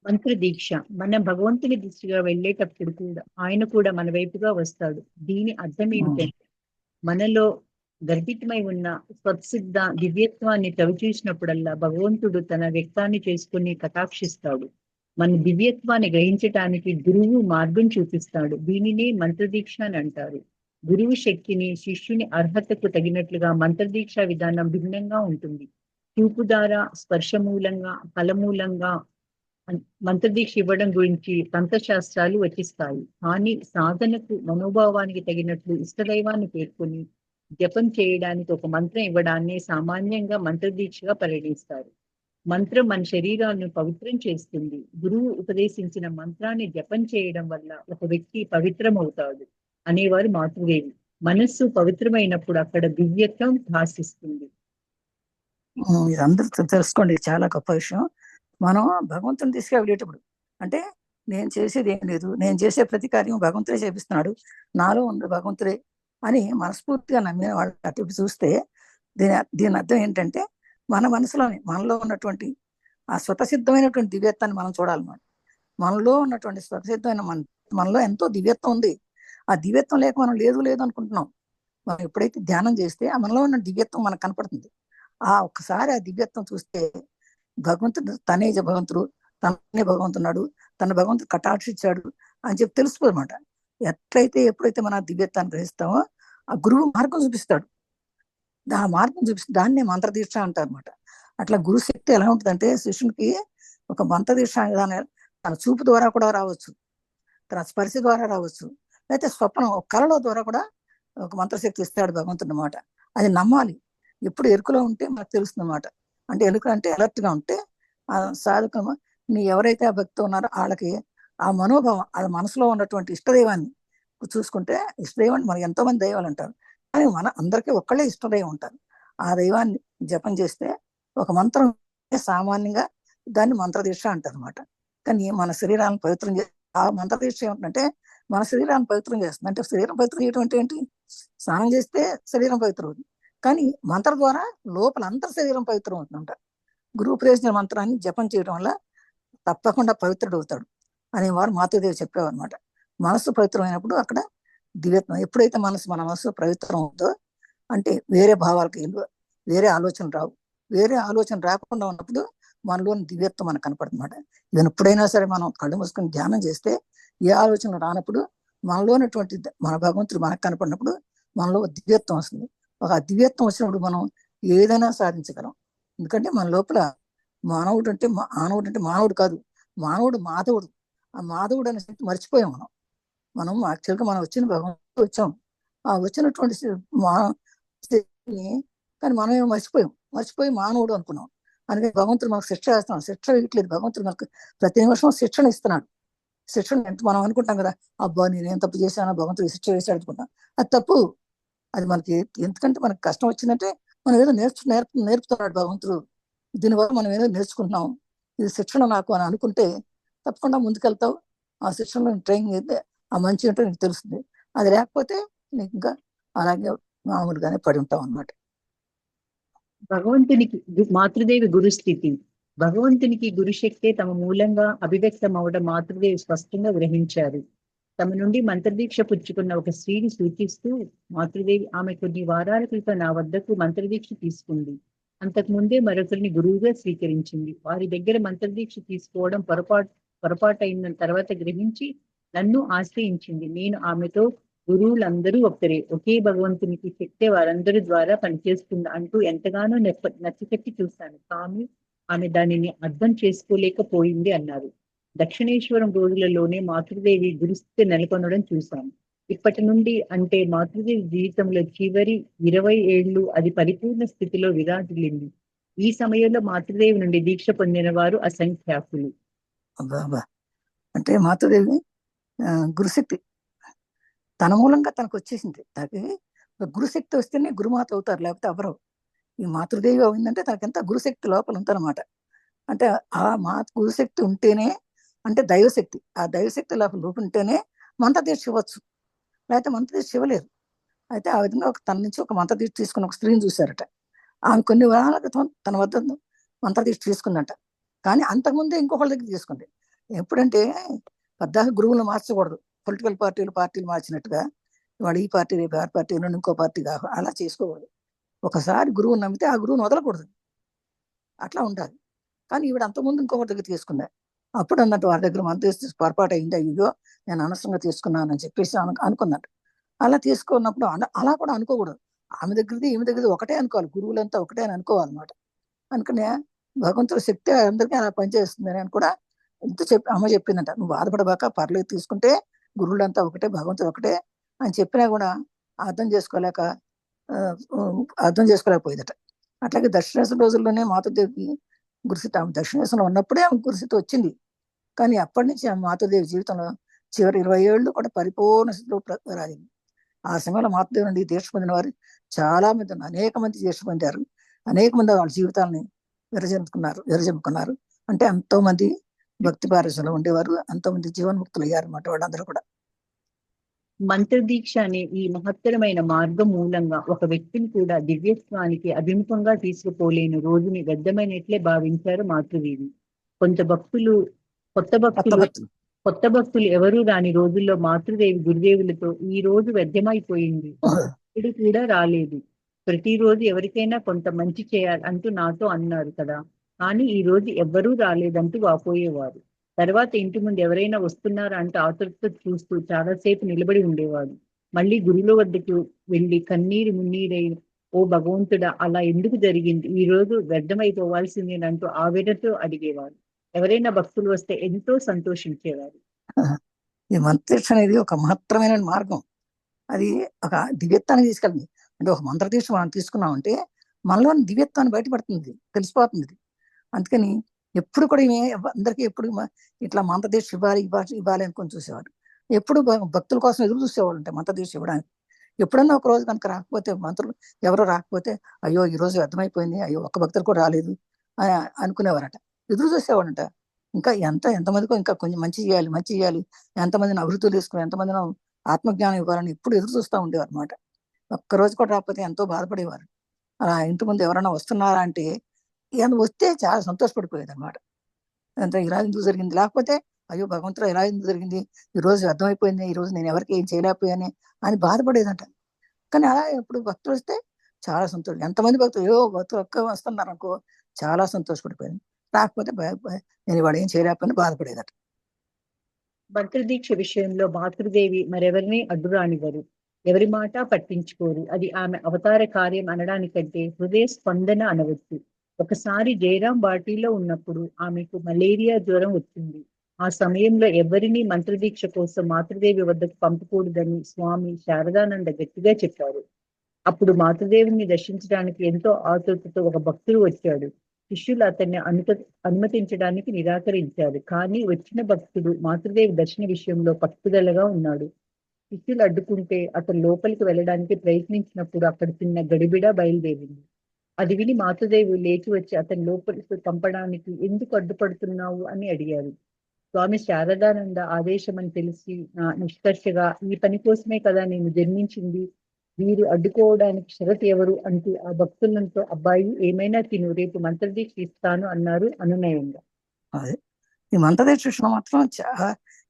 Speaker 2: మంత్ర దీక్ష. మనం భగవంతుని దిశగా వెళ్ళేటప్పుడు కూడా ఆయన కూడా మన వైపుగా వస్తాడు. దీని అర్థం ఏమిటంటే మనలో గర్భితమై ఉన్న స్వత్సిద్ధ దివ్యత్వాన్ని చూసినప్పుడల్లా భగవంతుడు తన వ్యక్తాన్ని చేసుకుని కటాక్షిస్తాడు. మన దివ్యత్వాన్ని గ్రహించటానికి గురువు మార్గం చూపిస్తాడు. దీనినే మంత్రదీక్ష అని అంటారు. గురువు శక్తిని శిష్యుని అర్హతకు తగినట్లుగా మంత్రదీక్ష విధానం భిన్నంగా ఉంటుంది. చూపు ద్వారా, స్పర్శ మూలంగా, ఫలమూలంగా మంత్రదీక్ష ఇవ్వడం గురించి తంత్రశాస్త్రాలు వచిస్తాయి. కానీ సాధనకు మనోభావానికి తగినట్లు ఇష్టదైవాన్ని పేర్కొని జపం చేయడానికి ఒక మంత్రం ఇవ్వడాన్ని సామాన్యంగా మంత్రదీక్షగా పరిగణిస్తారు. మంత్రం మన శరీరాలను పవిత్రం చేస్తుంది. గురువు ఉపదేశించిన మంత్రాన్ని జపం చేయడం వల్ల ఒక వ్యక్తి పవిత్రం అవుతాడు అనేవారు మాతృదేవి. మనస్సు పవిత్రమైనప్పుడు అక్కడ దివ్యత్వం భాషిస్తుంది.
Speaker 1: ఇది అందరూ తెలుసుకోండి, చాలా గొప్ప విషయం. మనం భగవంతుని తీసుకెళ్ళేటప్పుడు అంటే నేను చేసేది ఏం లేదు, నేను చేసే ప్రతి కార్యం భగవంతుడే చేపిస్తున్నాడు, నాలో ఉంది భగవంతుడే అని మనస్ఫూర్తిగా నమ్మిన వాళ్ళు అటు చూస్తే దీని అర్థం ఏంటంటే మన మనసులోని మనలో ఉన్నటువంటి ఆ స్వతసిద్ధమైనటువంటి దివ్యత్వాన్ని మనం చూడాలన్నమాట. మనలో ఉన్నటువంటి స్వతసిద్ధమైన మనలో ఎంతో దివ్యత్వం ఉంది. ఆ దివ్యత్వం లేక మనం లేదు లేదు అనుకుంటున్నాం. మనం ఎప్పుడైతే ధ్యానం చేస్తే ఆ మనలో ఉన్న దివ్యత్వం మనకు కనపడుతుంది. ఆ ఒక్కసారి ఆ దివ్యత్వం చూస్తే భగవంతుడు తనే భగవంతుడు, తనే భగవంతున్నాడు, తన భగవంతుడు కటాక్షించాడు అని చెప్పి తెలుస్తుంది అనమాట. ఎప్పుడైతే మన దివ్యత్వాన్ని గ్రహిస్తామో ఆ గురువు మార్గం చూపిస్తాడు. ఆ మార్గం చూపిస్తే దాన్నే మంత్రదీక్ష అంటారు అనమాట. అట్లా గురు శక్తి ఎలా ఉంటుందంటే శిష్యునికి ఒక మంత్రదీక్ష విధానం తన చూపు ద్వారా కూడా రావచ్చు, తన స్పర్శ ద్వారా రావచ్చు, లేకపోతే స్వప్నం కళలో ద్వారా కూడా ఒక మంత్రశక్తి ఇస్తాడు భగవంతుడు అనమాట. అది నమ్మాలి. ఎప్పుడు ఎరుకలో ఉంటే మనకు తెలుస్తుంది అనమాట. అంటే ఎరుక అంటే అలర్ట్ గా ఉంటే ఆ సాధకం నీ ఎవరైతే ఆ భక్తి ఉన్నారో వాళ్ళకి ఆ మనోభావం, వాళ్ళ మనసులో ఉన్నటువంటి ఇష్టదైవాన్ని చూసుకుంటే, ఇష్టదైవాన్ని మనకి ఎంతో మంది దైవాలు అంటారు కానీ మన అందరికీ ఒక్కళ్ళే ఇష్టదైవం ఉంటారు. ఆ దైవాన్ని జపం చేస్తే ఒక మంత్రం సామాన్యంగా దాన్ని మంత్రదీక్ష అంటారు అనమాట. కానీ మన శరీరాన్ని పవిత్రం ఆ మంత్రదీక్ష ఏమిటంటే మన శరీరాన్ని పవిత్రం చేస్తుంది. అంటే శరీరం పవిత్రం చేయడం అంటే ఏంటి? స్నానం చేస్తే శరీరం పవిత్రం అవుతుంది, కానీ మంత్ర ద్వారా లోపల అంతర్ శరీరం పవిత్రం అవుతుందంట. గురువు ఉపదేశించిన మంత్రాన్ని జపం చేయడం వల్ల తప్పకుండా పవిత్రుడు అవుతాడు అనేవారు మాతృదేవి చెప్పేవారు అనమాట. మనస్సు పవిత్రమైనప్పుడు అక్కడ దివ్యత్వం. ఎప్పుడైతే మన మనస్సు పవిత్రం అవుతుందో అంటే వేరే భావాలకు వేరే ఆలోచన రావు. వేరే ఆలోచన రాకుండా ఉన్నప్పుడు మనలోని దివ్యత్వం మనకు కనపడుతుందన్నమాట. ఈవెన్ ఎప్పుడైనా సరే మనం కళ్ళు మూసుకొని ధ్యానం చేస్తే ఏ ఆలోచన రానప్పుడు మనలోనటువంటి మన భగవంతుడు మనకు కనపడినప్పుడు మనలో దివ్యత్వం వస్తుంది. ఒక దివ్యత్వం వచ్చినప్పుడు మనం ఏదైనా సాధించగలం. ఎందుకంటే మన లోపల మానవుడు అంటే మానవుడు కాదు, మానవుడు మాధవుడు. ఆ మాధవుడు అనే శక్తి మర్చిపోయాం మనం యాక్చువల్గా మనం వచ్చిన భగవంతుడు వచ్చాం. ఆ వచ్చినటువంటి కానీ మనం ఏమో మర్చిపోయి మానవుడు అనుకున్నాం. అందుకని భగవంతుడు మనకు శిక్ష చేస్తున్నాం. శిక్ష ఇవ్వట్లేదు, భగవంతుడు మనకు ప్రతి నిమిషం శిక్షణ ఇస్తున్నాడు. శిక్షణ ఎంత మనం అనుకుంటాం కదా, అబ్బా నేనేం తప్పు చేశానో భగవంతుడు శిక్ష వేసాడు అనుకుంటాం. అది తప్పు. అది మనకి ఎందుకంటే మనకు కష్టం వచ్చిందంటే మనం ఏదో నేర్పుతున్నాడు భగవంతుడు. దీనివల్ల మనం ఏదో నేర్చుకుంటున్నాం, ఇది శిక్షణ నాకు అని అనుకుంటే తప్పకుండా ముందుకెళ్తావు. ఆ శిక్షణలో ట్రైనింగ్ అయితే ఆ మంచి ఏంటో నీకు తెలుస్తుంది. అది లేకపోతే నీకు ఇంకా అలాగే మామూలుగానే పడి ఉంటాం అన్నమాట.
Speaker 2: భగవంతునికి మాతృదేవి గురుస్థితి. భగవంతునికి గురుశక్తే తమ మూలంగా అభివ్యక్తం అవడం మాతృదేవి స్పష్టంగా గ్రహించారు. తమ నుండి మంత్రదీక్ష పుచ్చుకున్న ఒక స్త్రీని సూచిస్తూ మాతృదేవి, ఆమె కొన్ని వారాల క్రితం నా వద్దకు మంత్రదీక్ష తీసుకుంది. అంతకు ముందే మరొకరిని గురువుగా స్వీకరించింది. వారి దగ్గర మంత్రదీక్ష తీసుకోవడం పొరపాటైన తర్వాత గ్రహించి నన్ను ఆశ్రయించింది. నేను ఆమెతో, గురువులందరూ ఒక్కరే, ఒకే భగవంతునికి శక్తే వారందరి ద్వారా పనిచేస్తుంది అంటూ ఎంతగానో నచ్చచెప్పి చూశాను. కానీ ఆమె దానిని అర్థం చేసుకోలేకపోయింది అన్నారు. దక్షిణేశ్వరం రోజులలోనే మాతృదేవి గురుస్థితి నెలకొనడం చూశాను. ఇప్పటి నుండి అంటే మాతృదేవి జీవితంలో చివరి 20 ఏళ్లు అది పరిపూర్ణ స్థితిలో విరాజిల్లింది. ఈ సమయంలో మాతృదేవి నుండి దీక్ష పొందిన వారు అసంఖ్యాకులు.
Speaker 1: అబ్బా అబ్బా. అంటే మాతృదేవి గురుశక్తి తన మూలంగా తనకు వచ్చేసింది. తనకి గురుశక్తి వస్తేనే గురుమాత అవుతారు, లేకపోతే ఎవరు. ఈ మాతృదేవి అయిందంటే తనకంత గురుశక్తి లోపల ఉందన్నమాట. అంటే ఆ గురుశక్తి ఉంటేనే, అంటే దైవశక్తి, ఆ దైవశక్తి లోపల ఉంటేనే మంత్రదీక్ష ఇవ్వచ్చు, లేకపోతే మంత్రదీక్ష ఇవ్వలేరు. అయితే ఆ విధంగా తన నుంచి ఒక మంత్రదీక్ష తీసుకుని ఒక స్త్రీని చూశారట. ఆమె కొన్ని వారాల క్రితం తన వద్ద మంత్రదీక్ష తీసుకుందంట. కానీ అంతకుముందే ఇంకొకళ్ళ దగ్గర తీసుకుంది. ఎప్పుడంటే పద్దాక గురువులు మార్చకూడదు. పొలిటికల్ పార్టీలు మార్చినట్టుగా వాడు ఈ పార్టీ రేపు ఆ పార్టీ నుండి ఇంకో పార్టీ కాదు, అలా చేసుకోకూడదు. ఒకసారి గురువుని నమ్మితే ఆ గురువుని వదలకూడదు, అట్లా ఉండాలి. కానీ ఈవిడ అంతకుముందు ఇంకొకటి దగ్గర తీసుకుందా. అప్పుడు అన్నట్టు వారి దగ్గర మంత్రి పొరపాటు అయింది, అయ్యో నేను అనవసరంగా తీసుకున్నానని చెప్పేసి అనుకున్నట్టు. అలా తీసుకున్నప్పుడు అలా కూడా అనుకోకూడదు. ఆమె దగ్గరది ఈమె దగ్గరది ఒకటే అనుకోవాలి, గురువులంతా ఒకటే అని అనుకోవాలన్నమాట. అనుకునే భగవంతుడి శక్తి అందరికీ అలా పనిచేస్తుంది అని కూడా ఇంత అమ్మ చెప్పిందంట. నువ్వు బాధపడబాక, పర్లేదు తీసుకుంటే గురువులంతా ఒకటే, భగవంతుడు ఒకటే అని చెప్పినా కూడా అర్థం చేసుకోలేక అర్థం చేసుకోలేకపోయేదట. అట్లాగే దక్షిణేశ్వర రోజుల్లోనే మాతృదేవికి గురుస్థితి, ఆమె దక్షిణేశ్వరంలో ఉన్నప్పుడే ఆమె గురుస్థితి వచ్చింది. కానీ అప్పటి నుంచి ఆ మాతృదేవి జీవితంలో చివరి 20 ఏళ్ళు కూడా పరిపూర్ణ స్థితిలో రాజింది. ఆ సమయంలో మాతృదేవి నుండి దీక్ష పొందిన వారు చాలా మంది, అనేక మంది దీక్ష పొందారు. అనేక మంది వాళ్ళ జీవితాలని విరజంపుకున్నారు. అంటే ఎంతో మంది భక్తి పారసలో ఉండేవారు, ఎంతో మంది జీవన్ముక్తులు అయ్యారు అన్నమాట వాళ్ళందరూ కూడా.
Speaker 2: మంత్రదీక్ష అనే ఈ మహత్తరమైన మార్గం మూలంగా ఒక వ్యక్తిని కూడా దివ్యత్వానికి అభిముఖంగా తీసుకుపోలేని రోజుని వ్యర్థమైనట్లే భావించారు మాతృదేవి. కొంత భక్తులు కొత్త భక్తులు కొత్త భక్తులు ఎవరూ రాని రోజుల్లో మాతృదేవి గురుదేవులతో ఈ రోజు వ్యర్థమైపోయింది, ఇప్పుడు కూడా రాలేదు, ప్రతిరోజు ఎవరికైనా కొంత మంచి చేయాలి అంటూ నాతో అన్నారు కదా, కానీ ఈ రోజు ఎవ్వరూ రాలేదంటూ వాపోయేవారు. తర్వాత ఇంటి ముందు ఎవరైనా వస్తున్నారా అంటూ ఆతృతతో చూస్తూ చాలాసేపు నిలబడి ఉండేవాడు. మళ్ళీ గురువుల వద్దకు వెళ్ళి కన్నీరు మున్నీరై, ఓ భగవంతుడా, అలా ఎందుకు జరిగింది, ఈ రోజు వ్యర్థమైపోవాల్సిందేనంటూ ఆవేదనతో అడిగేవారు. ఎవరైనా భక్తులు వస్తే ఎంతో సంతోషించేవారు.
Speaker 1: ఈ మంత్రదీక్ష అనేది ఒక మహత్తరమైన మార్గం. అది ఒక దివ్యత్వాన్ని తీసుకెళ్ళింది. అంటే ఒక మంత్రదీక్ష మనం తీసుకున్నామంటే మనలోని దివ్యత్వాన్ని బయటపడుతుంది, తెలిసిపోతుంది. అందుకని ఎప్పుడు కూడా అందరికీ ఎప్పుడు ఇట్లా మంత్రదీక్ష ఇవ్వాలి అనుకొని చూసేవారు. ఎప్పుడు భక్తుల కోసం ఎదురు చూసేవాళ్ళు ఉంటాయి మంత్రదీక్ష ఇవ్వడానికి. ఎప్పుడన్నా ఒక రోజు కనుక రాకపోతే, మంత్రులు ఎవరో రాకపోతే, అయ్యో ఈ రోజు అర్థమైపోయింది, అయ్యో ఒక్క భక్తులు కూడా రాలేదు అని అనుకునేవారట. ఎదురు చూసేవాడంట. ఇంకా ఎంతమందికో ఇంకా కొంచెం మంచి చేయాలి, ఎంతమందిని అభివృద్ధులు తీసుకుని, ఎంతమందిని ఆత్మజ్ఞానం ఇవ్వాలని ఎప్పుడు ఎదురు చూస్తూ ఉండేవారు అనమాట. ఒక్కరోజు కూడా రాకపోతే ఎంతో బాధపడేవారు. అలా ఇంటి ముందు ఎవరైనా వస్తున్నారా అంటే ఏమైనా వస్తే చాలా సంతోషపడిపోయేది అనమాట. అంతా ఇలా ఎందుకు జరిగింది, లేకపోతే అయ్యో భగవంతుడు ఇలా ఎందుకు జరిగింది, ఈ రోజు అర్థమైపోయింది, ఈ రోజు నేను ఎవరికి ఏం చేయలేకపోయాను అని బాధపడేదంట. కానీ అలా ఎప్పుడు భక్తులు వస్తే చాలా సంతోషం. ఎంతమంది భక్తులు భక్తులు ఒక్క వస్తున్నారు అనుకో చాలా సంతోషపడిపోయింది. రాకపోతే నేను ఇవాడు ఏం చేయలేకపోయినా బాధపడేదట.
Speaker 2: మంత్రదీక్ష విషయంలో మాతృదేవి మరెవరిని అడ్డురానివ్వరు, ఎవరి మాట పట్టించుకోరు. అది ఆమె అవతార కార్యం అనడానికంటే హృదయ స్పందన అనవచ్చు. ఒకసారి జయరాం బాటిలో ఉన్నప్పుడు ఆమెకు మలేరియా జ్వరం వచ్చింది. ఆ సమయంలో ఎవరిని మంత్రదీక్ష కోసం మాతృదేవి వద్దకు పంపకూడదని స్వామి శారదానంద గట్టిగా చెప్పారు. అప్పుడు మాతృదేవిని దర్శించడానికి ఎంతో ఆతృతతో ఒక భక్తుడు వచ్చాడు. శిష్యులు అతన్ని అనుమతించడానికి నిరాకరించారు. కానీ వచ్చిన భక్తుడు మాతృదేవి దర్శన విషయంలో పట్టుదలగా ఉన్నాడు. శిష్యులు అడ్డుకుంటే అతను లోపలికి వెళ్ళడానికి ప్రయత్నించినప్పుడు అక్కడ చిన్న గడిబిడ బయలుదేరింది. అది విని మాతృదేవి లేచి వచ్చి అతని లోపలికి పంపడానికి ఎందుకు అడ్డుపడుతున్నావు అని అడిగారు. స్వామి శారదానంద ఆదేశం అని తెలిసి నిష్కర్షగా, ఈ పని కోసమే కదా నేను జన్మించింది, వీరు అడ్డుకోవడానికి షరతు ఎవరు అంటూ ఆ భక్తులతో, అబ్బాయి ఏమైనా తిను, రేపు మంత్రదీక్ష ఇస్తాను అన్నారు అనునయంగా.
Speaker 1: అది ఈ మంత్రదీక్ష మాత్రం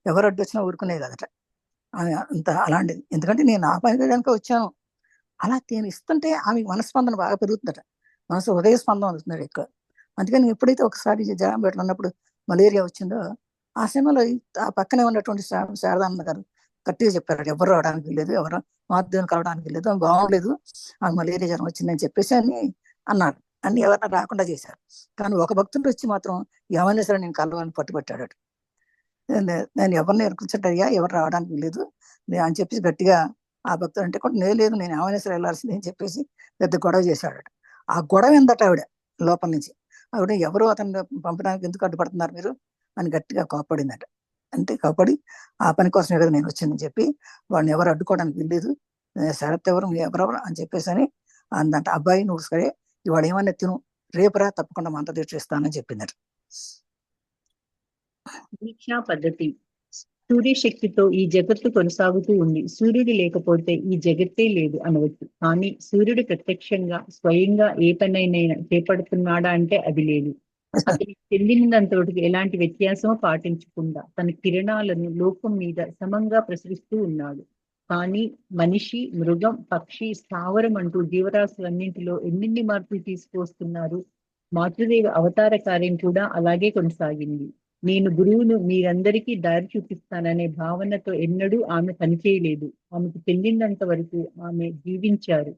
Speaker 1: ఎవరు అడ్డొచ్చినా ఊరుకునే కదట. అంత అలాంటిది. ఎందుకంటే నేను నా పని కనుక వచ్చాను. అలా నేను ఇస్తుంటే ఆమె మనస్పందన బాగా పెరుగుతుందట. మనసు హృదయ స్పందన అవుతుంది ఎక్కువ. అందుకని ఎప్పుడైతే ఒకసారి జగంపేటలో ఉన్నప్పుడు మలేరియా వచ్చిందో, ఆ సమయంలో ఆ పక్కనే ఉన్నటువంటి శారదానంద గారు గట్టిగా చెప్పారట, ఎవరు రావడానికి లేదు, ఎవరు మాధుని కలవడానికి లేదు, బాగుండలేదు, ఆ మలేరియా జ్వరం వచ్చిందని చెప్పేసి అని అన్నారు. అన్ని ఎవరైనా రాకుండా చేశారు. కానీ ఒక భక్తుడు వచ్చి మాత్రం ఏమైనా సరే నేను కలవాలని పట్టుబట్టాడట. నేను ఎవరిని ఎరుకుంటాయ్యా, ఎవరు రావడానికి లేదు అని చెప్పేసి గట్టిగా ఆ భక్తుడు అంటే కూడా లేదు, నేను ఏమైనా సరే వెళ్ళాల్సింది అని చెప్పేసి పెద్ద గొడవ చేశాడట. ఆ గొడవ ఏందట ఆవిడ లోపల నుంచి. ఆవిడ ఎవరు అతన్ని పంపడానికి ఎందుకు అడ్డుపడుతున్నారు మీరు అని గట్టిగా కోపడిందట. అంటే కోపడి ఆ పని కోసమే కదా నేను వచ్చిందని చెప్పి వాడిని ఎవరు అడ్డుకోవడానికి వెళ్ళలేదు, శరత్ ఎవరు ఎవరెవరు అని చెప్పేసి అని అందంట. అబ్బాయి నువ్వు సరే ఇవాళ ఏమన్నా తిను, రేపురా తప్పకుండా మంత్రదీక్ష ఇస్తానని చెప్పిందట.
Speaker 2: దీక్షా పద్ధతి. సూర్యశక్తితో ఈ జగత్తు కొనసాగుతూ ఉంది. సూర్యుడు లేకపోతే ఈ జగత్తే లేదు అనవచ్చు. కానీ సూర్యుడు ప్రత్యక్షంగా స్వయంగా ఏ పనైనా చేపడుతున్నాడా అంటే అది లేదు. అతనికి చెందినంతటికి ఎలాంటి వ్యత్యాసమో పాటించకుండా తన కిరణాలను లోకం మీద సమంగా ప్రసరిస్తూ ఉన్నాడు. కానీ మనిషి, మృగం, పక్షి, స్థావరం అంటూ జీవరాశులన్నింటిలో ఎన్నెన్ని మార్పులు తీసుకువస్తున్నారు. మాతృదేవి అవతార కార్యం కూడా అలాగే కొనసాగింది. నేను గురువును, మీరందరికీ దారి చూపిస్తాననే భావనతో ఎన్నడూ ఆమె పనిచేయలేదు. ఆమెకు చెందినంత వరకు ఆమె జీవించారు.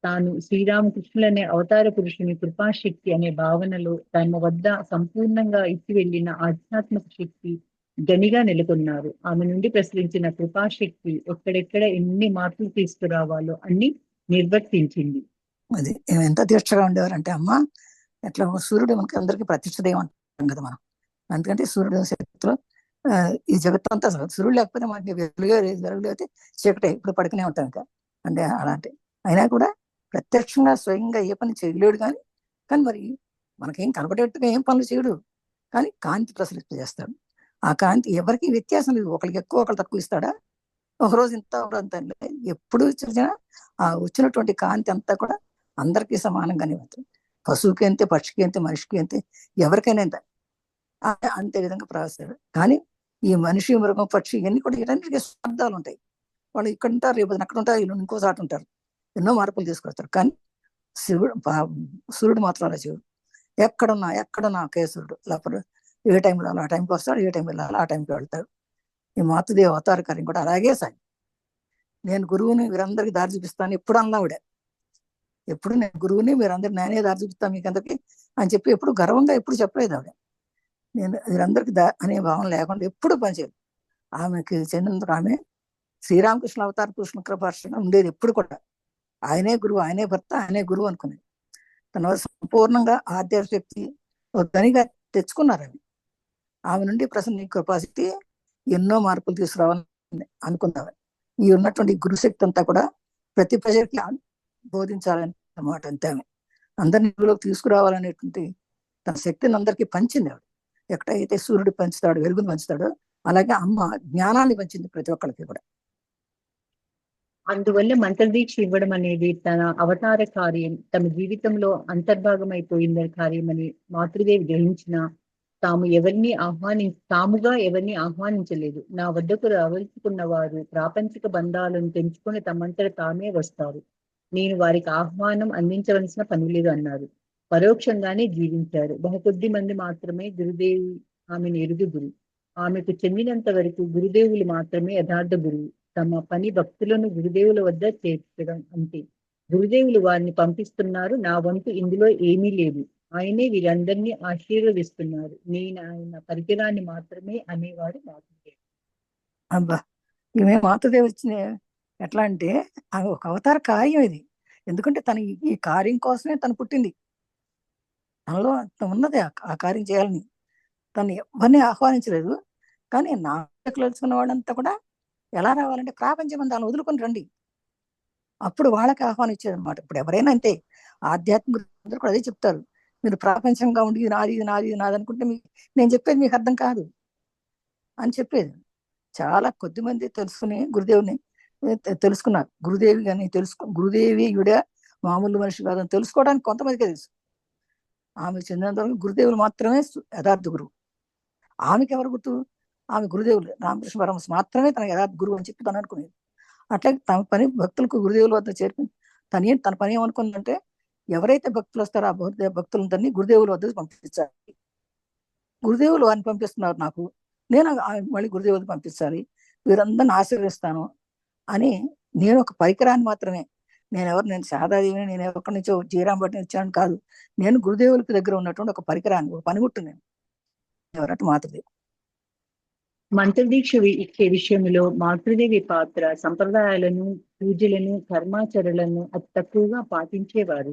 Speaker 2: తాను శ్రీరామకృష్ణులనే అవతార పురుషుని కృపాశక్తి అనే భావనలో తమ వద్ద సంపూర్ణంగా ఇచ్చి వెళ్లిన ఆధ్యాత్మిక శక్తి గనిగా నెలకొన్నారు. ఆమె నుండి ప్రసరించిన కృపాశక్తి ఎక్కడెక్కడ ఎన్ని మార్పులు తీసుకురావాలో అన్ని నిర్వర్తించింది.
Speaker 1: అది ఎంత దీక్షగా ఉండేవారంటే అమ్మ, ఎట్లా సూర్యుడు మనకి అందరికీ ప్రత్యక్ష దైవం అంటాం కదా మనం. అందుకంటే సూర్యుడు శక్తిలో ఈ జగత్తంతా సూర్యుడు లేకపోతే మనకి వెలుగు లేకపోతే చీకటే, ఇప్పుడు పడుకునే ఉంటాం ఇంకా. అంటే అలాంటి అయినా కూడా ప్రత్యక్షంగా స్వయంగా ఏ పని చేయలేడు. కానీ కానీ మరి మనకేం కనపడేట్టుగా ఏం పనులు చేయడు, కానీ కాంతి ప్రసరిస్తూ చేస్తాడు. ఆ కాంతి ఎవరికి వ్యత్యాసం లేదు, ఒకరికి ఎక్కువ ఒకరు తక్కువ ఇస్తాడా, ఒకరోజు ఇంత అంత ఎప్పుడు చూసినా ఆ వచ్చినటువంటి కాంతి అంతా కూడా అందరికీ సమానంగానే ఉంటుంది. పశువుకి అంతే, పక్షికి అంతే, మనిషికి అంతే, ఎవరికైనా ఎంత అంతే విధంగా ప్రవేశాడు. కానీ ఈ మనిషి, మృగం, పక్షి ఇవన్నీ కూడా ఇవన్నిటికీ స్వార్థాలు ఉంటాయి. వాళ్ళు ఇక్కడ ఉంటారు, రేపు అక్కడ ఉంటారు, వీళ్ళు ఇంకో చాటు ఉంటారు, ఎన్నో మార్పులు తీసుకొస్తారు. కానీ శివుడు సూర్యుడు మాత్రం అలా శివుడు ఎక్కడున్నా కేసురుడు. లేకపోతే ఏ టైంలో ఆ టైంకి వస్తాడు, ఏ టైం వెళ్ళాలి ఆ టైంకి వెళ్తాడు. ఈ మాతృదేవి అవతార కార్యం కూడా అలాగే సాగి, నేను గురువుని వీరందరికీ దారి చూపిస్తాను ఎప్పుడు అన్నావిడ. ఎప్పుడు నేను గురువుని, మీరందరూ నేనే దారి చూపిస్తాను మీకు అందరికి అని చెప్పి ఎప్పుడు గర్వంగా ఎప్పుడు చెప్పలేదు ఆవిడ. నేను వీరందరికీ అనే భావన లేకుండా ఎప్పుడు పనిచేయదు. ఆమెకి చెందినందుకు ఆమె శ్రీరామకృష్ణ అవతార కృష్ణ కృపార్షణ ఉండేది ఎప్పుడు కూడా. ఆయనే గురువు, ఆయనే భర్త, ఆయనే గురువు అనుకునేది. తన సంపూర్ణంగా ఆధ్యాత్మిక శక్తి గనిగా తెచ్చుకున్నారు. ఆమె నుండి ప్రసన్న కృపాశక్తి ఎన్నో మార్పులు తీసుకురావాలని అనుకున్నారు. ఈ ఉన్నటువంటి గురుశక్తి అంతా కూడా ప్రతి ప్రజలకి బోధించాలని అన్నమాట. అంతే ఆమె అందరినీ ఇందులోకి తీసుకురావాలనేటువంటి తన శక్తిని అందరికీ పంచింది ఆవిడ. ఎక్కడైతే సూర్యుడు పంచుతాడు, వెలుగును పంచుతాడో, అలాగే అమ్మ జ్ఞానాన్ని పంచింది ప్రతి ఒక్కరికి కూడా.
Speaker 2: అందువల్ల మంత్రదీక్ష ఇవ్వడం అనేది తన అవతార కార్యం, తమ జీవితంలో అంతర్భాగమైపోయిందని కార్యమని మాతృదేవి గ్రహించిన తాముగా ఎవరిని ఆహ్వానించలేదు. నా వద్దకు రావలసుకున్న వారు ప్రాపంచిక బంధాలను తెంచుకొని తమంతట తామే వస్తారు. నేను వారికి ఆహ్వానం అందించవలసిన పని లేదు అన్నారు. పరోక్షంగానే జీవించారు. బహుకొద్ది మంది మాత్రమే గురుదేవి ఆమెను ఎరుగుదురు. ఆమెకు చెందినంత వరకు గురుదేవులు మాత్రమే యథార్థ గురువు. తమ పని భక్తులను గురుదేవుల వద్ద చేర్చడం అంతే. గురుదేవులు వారిని పంపిస్తున్నారు, నా వంతు ఇందులో ఏమీ లేదు. ఆయనే వీరందరినీ ఆశీర్వదిస్తున్నారు. నేను ఆయన పరికరాన్ని మాత్రమే అనేవారు మాతృదేవి.
Speaker 1: అబ్బా, ఈమె మాతృదేవి వచ్చిన ఎట్లా అంటే ఆమె ఒక అవతార కార్యం ఇది. ఎందుకంటే తన ఈ కార్యం కోసమే తను పుట్టింది. తనలో అంత ఉన్నది ఆ కార్యం చేయాలని. తను ఎవరిని ఆహ్వానించలేదు. కానీ నాయకులు తెలుసుకున్న వాళ్ళంతా కూడా ఎలా రావాలంటే ప్రాపంచం మంది దాన్ని వదులుకొని రండి, అప్పుడు వాళ్ళకి ఆహ్వానించేది అనమాట. ఇప్పుడు ఎవరైనా అంతే, ఆధ్యాత్మిక అందరూ కూడా అదే చెప్తారు. మీరు ప్రాపంచంగా ఉండి నాది నాది నాది అనుకుంటే నేను చెప్పేది మీకు అర్థం కాదు అని చెప్పేది. చాలా కొద్ది మంది తెలుసుకుని గురుదేవుని తెలుసుకున్నారు. గురుదేవి గాని గురుదేవి ఈవిడ మామూలు మనిషి కాదని తెలుసుకోవడానికి కొంతమందికే తెలుసు. ఆమెకు చెందినంత వరకు గురుదేవులు మాత్రమే యథార్థ గురువు. ఆమెకి ఎవరు గుర్తు? ఆమె గురుదేవులు రామకృష్ణ పరమహంస మాత్రమే తన యథార్థ గురువు అని చెప్పి తను అనుకునేది. అట్లాగే తన పని భక్తులకు గురుదేవుల వద్ద చేర్పి తన పని ఏమనుకుందంటే, ఎవరైతే భక్తులు వస్తారో ఆ భక్తులందరినీ గురుదేవుల వద్దకు పంపించాలి. గురుదేవులు వారిని పంపిస్తున్నారు నాకు, నేను మళ్ళీ గురుదేవులకు పంపించాలి, వీరందరిని ఆశీర్వదిస్తాను అని నేను ఒక పరికరాన్ని మాత్రమే. నేను శారదాదేవిని, నేను ఎక్కడి నుంచో జీరాం బట్టి వచ్చాను కాదు. నేను గురుదేవులకి దగ్గర ఉన్నటువంటి ఒక పరికరాన్ని, ఒక పనిముట్టు నేను. ఎవరంటే మాతృదేవి.
Speaker 2: మంత్రదీక్ష ఇచ్చే విషయంలో మాతృదేవి పాత్ర సంప్రదాయాలను, పూజలను, కర్మాచరణలను అతి తక్కువగా పాటించేవారు.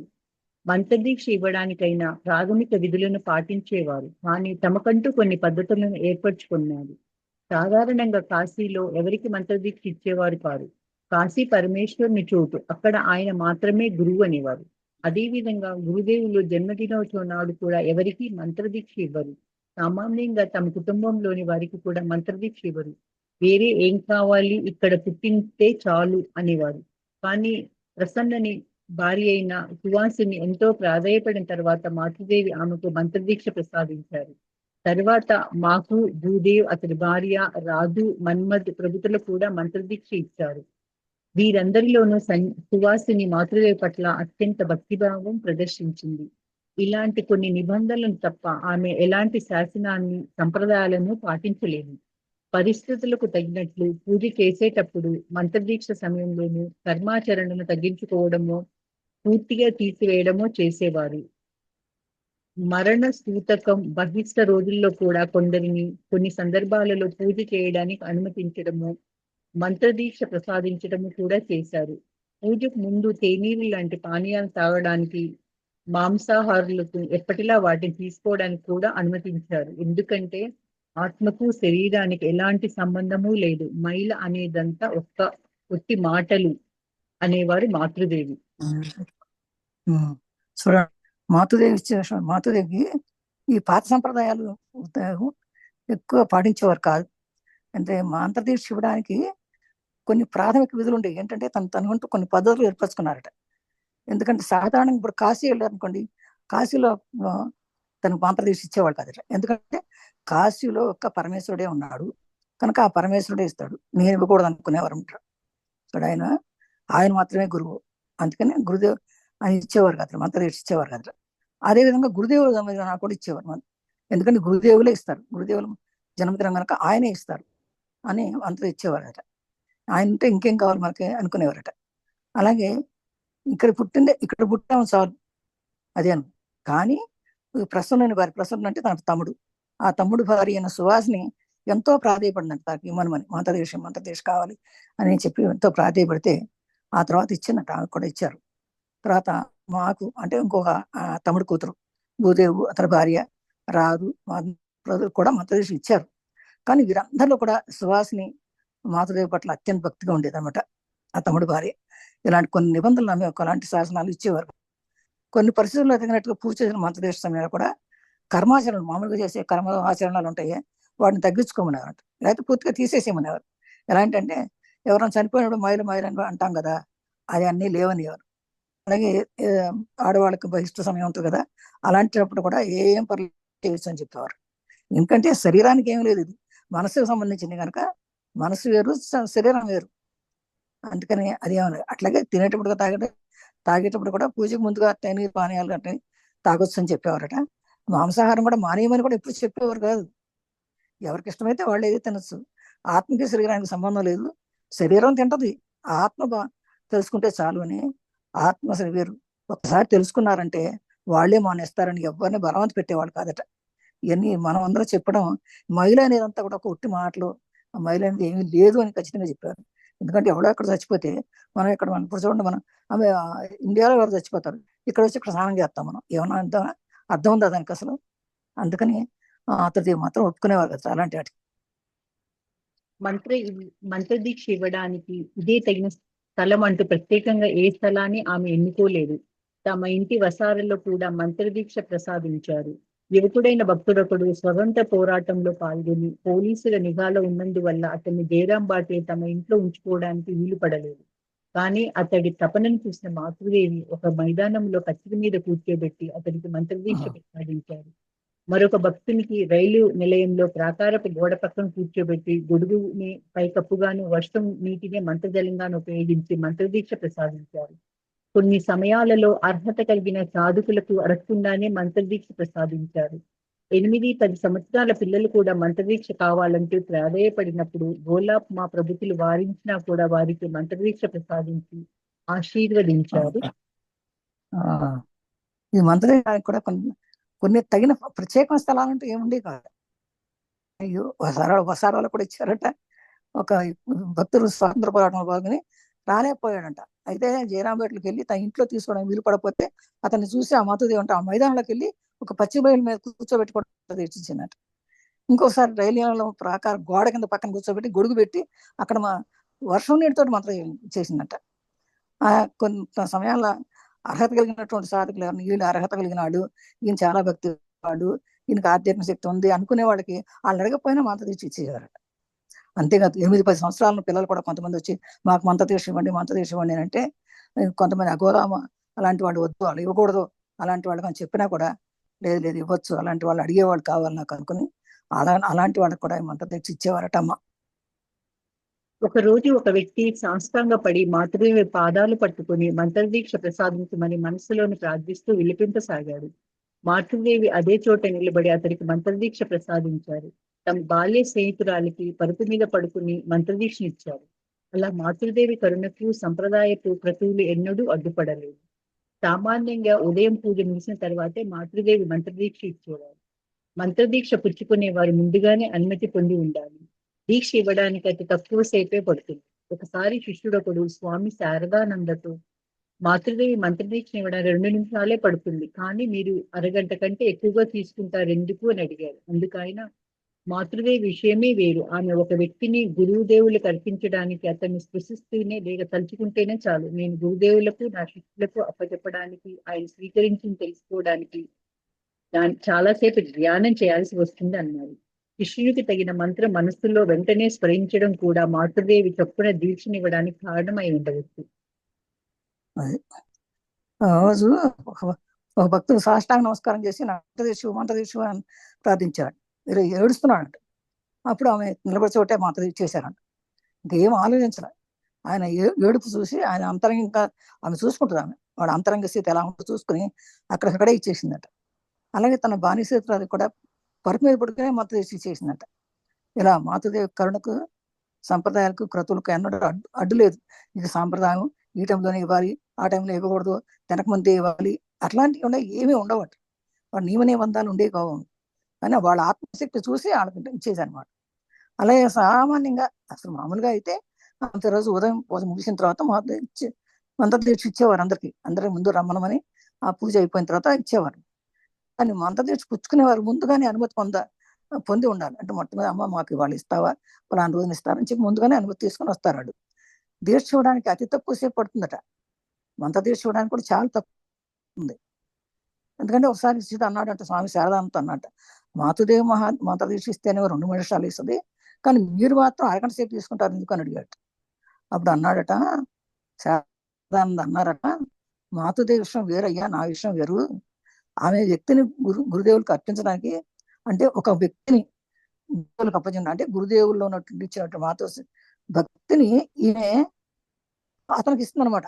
Speaker 2: మంత్రదీక్ష ఇవ్వడానికైనా ప్రాథమిక విధులను పాటించేవారు, కానీ తమకంటూ కొన్ని పద్ధతులను ఏర్పరచుకున్నారు. సాధారణంగా కాశీలో ఎవరికి మంత్రదీక్ష ఇచ్చేవారు కాదు. కాశీ పరమేశ్వరుని చోటు, అక్కడ ఆయన మాత్రమే గురువు అనేవారు. అదేవిధంగా గురుదేవులు జన్మదినోత్సవం నాడు కూడా ఎవరికి మంత్రదీక్ష ఇవ్వరు. సామాన్యంగా తమ కుటుంబంలోని వారికి కూడా మంత్రదీక్ష ఇవ్వరు. వేరే ఏం కావాలి, ఇక్కడ పుట్టింటే చాలు అనేవారు. కానీ ప్రసన్నని భార్య అయిన సువాసిని ఎంతో ప్రాధేయపడిన తర్వాత మాతృదేవి ఆమెకు మంత్రదీక్ష ప్రసాదించారు. తర్వాత మాకు, భూదేవ్, అతడి భార్య, రాజు, మన్మథ్ ప్రభుతులు కూడా మంత్రదీక్ష ఇచ్చారు. వీరందరిలోనూ సువాసిని మాతృదేవి పట్ల అత్యంత భక్తిభావం ప్రదర్శించింది. ఇలాంటి కొన్ని నిబంధనలను తప్ప ఆమె ఎలాంటి శాసనాన్ని, సంప్రదాయాలను పాటించలేదు. పరిస్థితులకు తగినట్లు పూజ చేసేటప్పుడు మంత్రదీక్ష సమయంలోనూ కర్మాచరణను తగ్గించుకోవడమో, పూర్తిగా తీసివేయడమో చేసేవారు. మరణ సూతకం బహిష్ట రోజుల్లో కూడా కొందరిని కొన్ని సందర్భాలలో పూజ చేయడానికి అనుమతించడము, మంత్రదీక్ష ప్రసాదించడము కూడా చేశారు. పూజకు ముందు తేనీరు లాంటి పానీయాలు తాగడానికి, మాంసాహారులకు ఎప్పటిలా వాటిని తీసుకోవడానికి కూడా అనుమతించారు. ఎందుకంటే ఆత్మకు శరీరానికి ఎలాంటి సంబంధము లేదు, మైల అనేదంతా ఒట్టి మాటలు అనేవారు మాతృదేవి.
Speaker 1: చూడండి, మాతృదేవికి ఈ పాత సంప్రదాయాలు ఎక్కువ పాటించేవారు కాదు. అంటే మంత్రదీక్ష ఇవ్వడానికి కొన్ని ప్రాథమిక విధులు ఉండేవి. ఏంటంటే తనకంటూ కొన్ని పద్ధతులు ఏర్పరచుకున్నారట. ఎందుకంటే సాధారణంగా ఇప్పుడు కాశీ వెళ్ళారు అనుకోండి, కాశీలో తనకు మంత్రదీక్ష ఇచ్చేవాడు కాదట. ఎందుకంటే కాశీలో ఒక్క పరమేశ్వరుడే ఉన్నాడు కనుక ఆ పరమేశ్వరుడే ఇస్తాడు, నేను ఇవ్వకూడదు అనుకునేవారు అంటారు. ఇక్కడ ఆయన మాత్రమే గురువు, అందుకని గురుదేవ్ ఆయన ఇచ్చేవారు కదా, మంత్రదీక్ష ఇచ్చేవారు కదా. అదేవిధంగా గురుదేవుల జన్మదినం కూడా ఇచ్చేవారు. ఎందుకంటే గురుదేవులే ఇస్తారు, గురుదేవుల జన్మదినం కనుక ఆయనే ఇస్తారు అని మంత్రం ఇచ్చేవారట. ఆయన ఉంటే ఇంకేం కావాలి మనకి అనుకునేవారట. అలాగే ఇక్కడ పుట్టాము చాలు అదే అను. కానీ ప్రసన్న అంటే తన తమ్ముడు, ఆ తమ్ముడు భార్య అయిన సువాసిని ఎంతో ప్రాధేయపడిందంట తనకి ఇమ్మనమని, మంత్రదేశం కావాలి అని చెప్పి ఎంతో ప్రాధేయపడితే ఆ తర్వాత ఇచ్చిందంట, ఆమెకు కూడా ఇచ్చారు. తర్వాత మాకు అంటే ఇంకొక తమ్ముడు కూతురు భూదేవు, అతని భార్య, రాదు కూడా మంత్రదేశం ఇచ్చారు. కానీ వీరందరిలో కూడా సువాసిని మాతృదేవి పట్ల అత్యంత భక్తిగా ఉండేది అనమాట, ఆ తమ్ముడు భార్య. ఇలాంటి కొన్ని నిబంధనలు ఆమె అలాంటి శాసనాలు ఇచ్చేవారు. కొన్ని పరిస్థితుల్లో తగినట్టుగా పూజ చేసిన మంత్రదేశ సమయంలో కూడా కర్మాచరణలు, మామూలుగా చేసే కర్మ ఆచరణలు ఉంటాయి, వాటిని తగ్గించుకోమనేవారు, లేకపోతే పూర్తిగా తీసేసేయమనేవారు. ఎలాంటంటే ఎవరైనా చనిపోయినప్పుడు మైలు అని అంటాం కదా, అది అన్నీ లేవనేవారు. అలాగే ఆడవాళ్ళకి బహిష్ట సమయం ఉంటుంది కదా, అలాంటప్పుడు కూడా ఏం పర్లేదు చేయొచ్చు అని చెప్పేవారు. ఎందుకంటే శరీరానికి ఏం లేదు, ఇది మనసుకు సంబంధించింది కనుక మనసు వేరు, శరీరం వేరు. అందుకని అది ఏమన్నా అట్లాగే తినేటప్పుడు తాగేటప్పుడు కూడా పూజకు ముందుగా తేనె పానీయాలు అంటే తాగొచ్చు అని చెప్పేవారట. మాంసాహారం కూడా మానేయమని కూడా ఎప్పుడు చెప్పేవారు కాదు. ఎవరికి ఇష్టమైతే వాళ్ళు ఏది తినచ్చు. ఆత్మకి శరీరానికి సంబంధం లేదు, శరీరం తింటది, ఆత్మ తెలుసుకుంటే చాలు అని. ఆత్మ వేరు, ఒకసారి తెలుసుకున్నారంటే వాళ్ళే మానేస్తారని ఎవరిని బలవంత పెట్టేవాళ్ళు కాదట. ఇవన్నీ మనం అందరూ చెప్పడం, మైలు అనేదంతా కూడా ఒక ఒట్టి మాటలు, మైలు అనేది ఏమీ లేదు అని ఖచ్చితంగా చెప్పారు. ఎందుకంటే ఎవడో అక్కడ చచ్చిపోతే మనం ఇప్పుడు చూడండి, మనం ఇండియాలో ఎవరు చచ్చిపోతారు, ఇక్కడ వచ్చి ఇక్కడ స్నానం చేస్తాం మనం, ఏమన్నా అర్థం ఉందా దానికి అసలు? అందుకని అతడిది మాత్రం ఒప్పుకునేవారు కదా అలాంటి వాటికి.
Speaker 2: మంత్రదీక్ష ఇవ్వడానికి ఇదే తగిన స్థలం అంటూ ప్రత్యేకంగా ఏ స్థలాన్ని ఆమె ఎన్నుకోలేదు. తమ ఇంటి వసాలలో కూడా మంత్రదీక్ష ప్రసాదించారు. యువకుడైన భక్తుడొకడు స్వతంత్ర పోరాటంలో పాల్గొని పోలీసుల నిఘాలో ఉన్నందువల్ల అతన్ని జయరాం బాటి తమ ఇంట్లో ఉంచుకోవడానికి వీలు పడలేదు. కానీ అతడి తపనను చూసిన మాతృదేవి ఒక మైదానంలో కత్తి మీద కూర్చోబెట్టి అతనికి మంత్రదీక్ష ప్రసాదించారు. మరొక భక్తునికి రైలు నిలయంలో ప్రాకారపు గోడ పక్కన కూర్చోబెట్టి గొడుగుని పైకప్పుగాను వర్షం నీటిని మంత్రజలంగాను ఉపయోగించి మంత్రదీక్ష ప్రసాదించారు. కొన్ని సమయాలలో అర్హత కలిగిన సాధకులకు అడగకుండానే మంత్రదీక్ష ప్రసాదించారు. 8-10 సంవత్సరాల పిల్లలు కూడా మంత్రదీక్ష కావాలంటూ ప్రాధేయపడినప్పుడు గోలాప్ మా ప్రభుతులు వారించినా కూడా వారికి మంత్రదీక్ష ప్రసాదించి ఆశీర్వదించారు.
Speaker 1: ఆ, ఈ మంత్రదీక్ష కూడా కొన్ని తగిన ప్రత్యేకమైన స్థలాలంటూ ఏముండే కాదు. అయ్యో వసారాలు కూడా ఇచ్చారట. ఒక భక్తుడు స్వాతంత్ర పోరాటంలో పాల్గొని రాలేకపోయాడంట. అయితే జయరాంపేటలోకి వెళ్ళి తన ఇంట్లో తీసుకోవడం వీలు పడకపోతే అతన్ని చూసి ఆ మాతృదేవి అంటే ఆ మైదానంలోకి వెళ్ళి ఒక పచ్చి బయలు మీద కూర్చోబెట్టుకోవడం తెచ్చిచ్చిందట. ఇంకోసారి రైలు ప్రాకార గోడ కింద పక్కన కూర్చోబెట్టి గొడుగు పెట్టి అక్కడ వర్షం నీటితో మంత్రం చేసిందట. కొంత సమయాల్లో అర్హత కలిగినటువంటి సాధకులు ఎవరిని, వీళ్ళు అర్హత కలిగిన వాడు, ఈయన చాలా భక్తి వాడు, ఈయనకి ఆధ్యాత్మిక శక్తి ఉంది అనుకునే వాళ్ళకి వాళ్ళు అడగకపోయినా మంత్ర తీర్చి ఇచ్చేవారట. అంతేకాదు 8-10 సంవత్సరాల పిల్లలు కూడా కొంతమంది వచ్చి మాకు మంత్ర తీర్చి ఇవ్వండి అని అంటే కొంతమంది అఘోరామ అలాంటి వాళ్ళు వద్దు, వాళ్ళు ఇవ్వకూడదు అలాంటి వాళ్ళకి అని చెప్పినా కూడా లేదు లేదు ఇవ్వచ్చు, అలాంటి వాళ్ళు అడిగేవాళ్ళు కావాలి నాకు అనుకుని అలాంటి వాళ్ళకి కూడా మంత్ర తీర్చి ఇచ్చేవారట అమ్మ.
Speaker 2: ఒక రోజు ఒక వ్యక్తి సాష్టాంగ పడి మాతృదేవి పాదాలు పట్టుకుని మంత్రదీక్ష ప్రసాదించమని మనసులోని ప్రార్థిస్తూ విలిపింపసాగాడు. మాతృదేవి అదే చోట నిలబడి అతనికి మంత్రదీక్ష ప్రసాదించారు. తమ బాల్య స్నేహితురాలికి పరుపు మీద పడుకుని మంత్రదీక్షనిచ్చారు. అలా మాతృదేవి కరుణకు సంప్రదాయపు క్రతువులు ఎన్నడూ అడ్డుపడలేదు. సామాన్యంగా ఉదయం పూజ ముగిసిన తర్వాతే మాతృదేవి మంత్రదీక్ష ఇచ్చేవారు. మంత్రదీక్ష పుచ్చుకునే వారు ముందుగానే అనుమతి పొంది ఉండాలి. దీక్ష ఇవ్వడానికి అతి తక్కువ సేపే పడుతుంది. ఒకసారి శిష్యుడొకడు స్వామి శారదానందతో మాతృదేవి మంత్రదీక్ష ఇవ్వడానికి 2 నిమిషాలే పడుతుంది, కానీ మీరు అరగంట కంటే ఎక్కువగా తీసుకుంటారు ఎందుకు అని అడిగారు. అందుకైనా మాతృదేవి విషయమే వేరు. ఆమె ఒక వ్యక్తిని గురువుదేవులకు అర్పించడానికి అతన్ని స్పృశిస్తూనే లేక తలుచుకుంటేనే చాలు. నేను గురుదేవులకు నా శిష్యులకు అప్పచెప్పడానికి ఆయన స్వీకరించి తెలుసుకోవడానికి చాలాసేపు ధ్యానం చేయాల్సి వస్తుంది అన్నారు. శిష్యునికి తగిన మంత్రం మనస్సులో వెంటనే స్మరించడం కూడా మాతృదేవి చొప్పున దీక్షనివ్వడానికి కారణమై ఉండవచ్చు.
Speaker 1: రోజు ఒక భక్తుడు సాష్టాంగ నమస్కారం చేసి మంత్రదీక్ష అని ప్రార్థించాడు. ఏడుస్తున్నాడు. అప్పుడు ఆమె నిలబడి చోటే మంత్రదీక్ష చేశారంట. ఇంకేం ఆలోచించలే. ఆయన ఏడుపు చూసి ఆయన అంతరంగా ఆమె చూసుకుంటుంది. వాడు అంతరంగ స్థితి ఎలా ఉంటుందో చూసుకుని అక్కడికక్కడే ఇచ్చేసిందట. అలాగే తన బానిసేతురాలు కూడా పరుపు మీద పడుకునే మంత్రదీక్ష చేసిందట. ఇలా మాతృదేవి కరుణకు సంప్రదాయాలకు క్రతువులకు ఎన్నడూ అడ్డు లేదు. ఇక సాంప్రదాయం ఈ టైంలోనే ఇవ్వాలి, ఆ టైంలో ఇవ్వకూడదు, వెనకముందే ఇవ్వాలి, అట్లాంటివి ఉన్నాయి ఏమీ ఉండవట. వాడు నియమ నిబంధనలు ఉండేవి కావు. కానీ వాళ్ళ ఆత్మశక్తి చూసి వాళ్ళకి ఇచ్చేదనమాట. అలాగే సామాన్యంగా అసలు మామూలుగా అయితే అంత రోజు ఉదయం పూజ ముగిసిన తర్వాత మంత్రదీక్ష ఇచ్చేవారు అందరికి ముందు రమ్మనమని ఆ పూజ అయిపోయిన తర్వాత ఇచ్చేవారు. కానీ మంత్రదీక్ష పుచ్చుకునేవారు ముందుగానే అనుమతి పొంది ఉండాలి. అంటే మొట్టమొదటి అమ్మ మాకు వాళ్ళు ఇస్తావా, పలానా రోజున ఇస్తారని చెప్పి ముందుగానే అనుమతి తీసుకొని వస్తాడు. దీక్ష ఇవ్వడానికి అతి తక్కువ సేపు పడుతుందట. మంత్రదీక్ష ఇవ్వడానికి కూడా చాలా తక్కువ ఉంది. ఎందుకంటే ఒకసారి సీత అన్నాడంట, స్వామి శారదానంత అన్నట్ట, మాతృదేవి మంత్రదీక్ష ఇస్తేనే 2 నిమిషాలు ఇస్తుంది, కానీ మీరు మాత్రం అరగంట సేపు తీసుకుంటారు ఎందుకు అని అడిగాడు. అప్పుడు అన్నాడట శారదానంద అన్నారట, మాతృదేవి విషయం వేరయ్యా, నా విషయం వేరు. ఆమె వ్యక్తిని గురుదేవులకు అర్పించడానికి, అంటే ఒక వ్యక్తిని గురుదేవులకు అప్పచెండి అంటే గురుదేవుల్లో ఉన్నటువంటి ఇచ్చినట్టు మాతృ భక్తిని ఈమె అతనికి ఇస్తుంది అనమాట.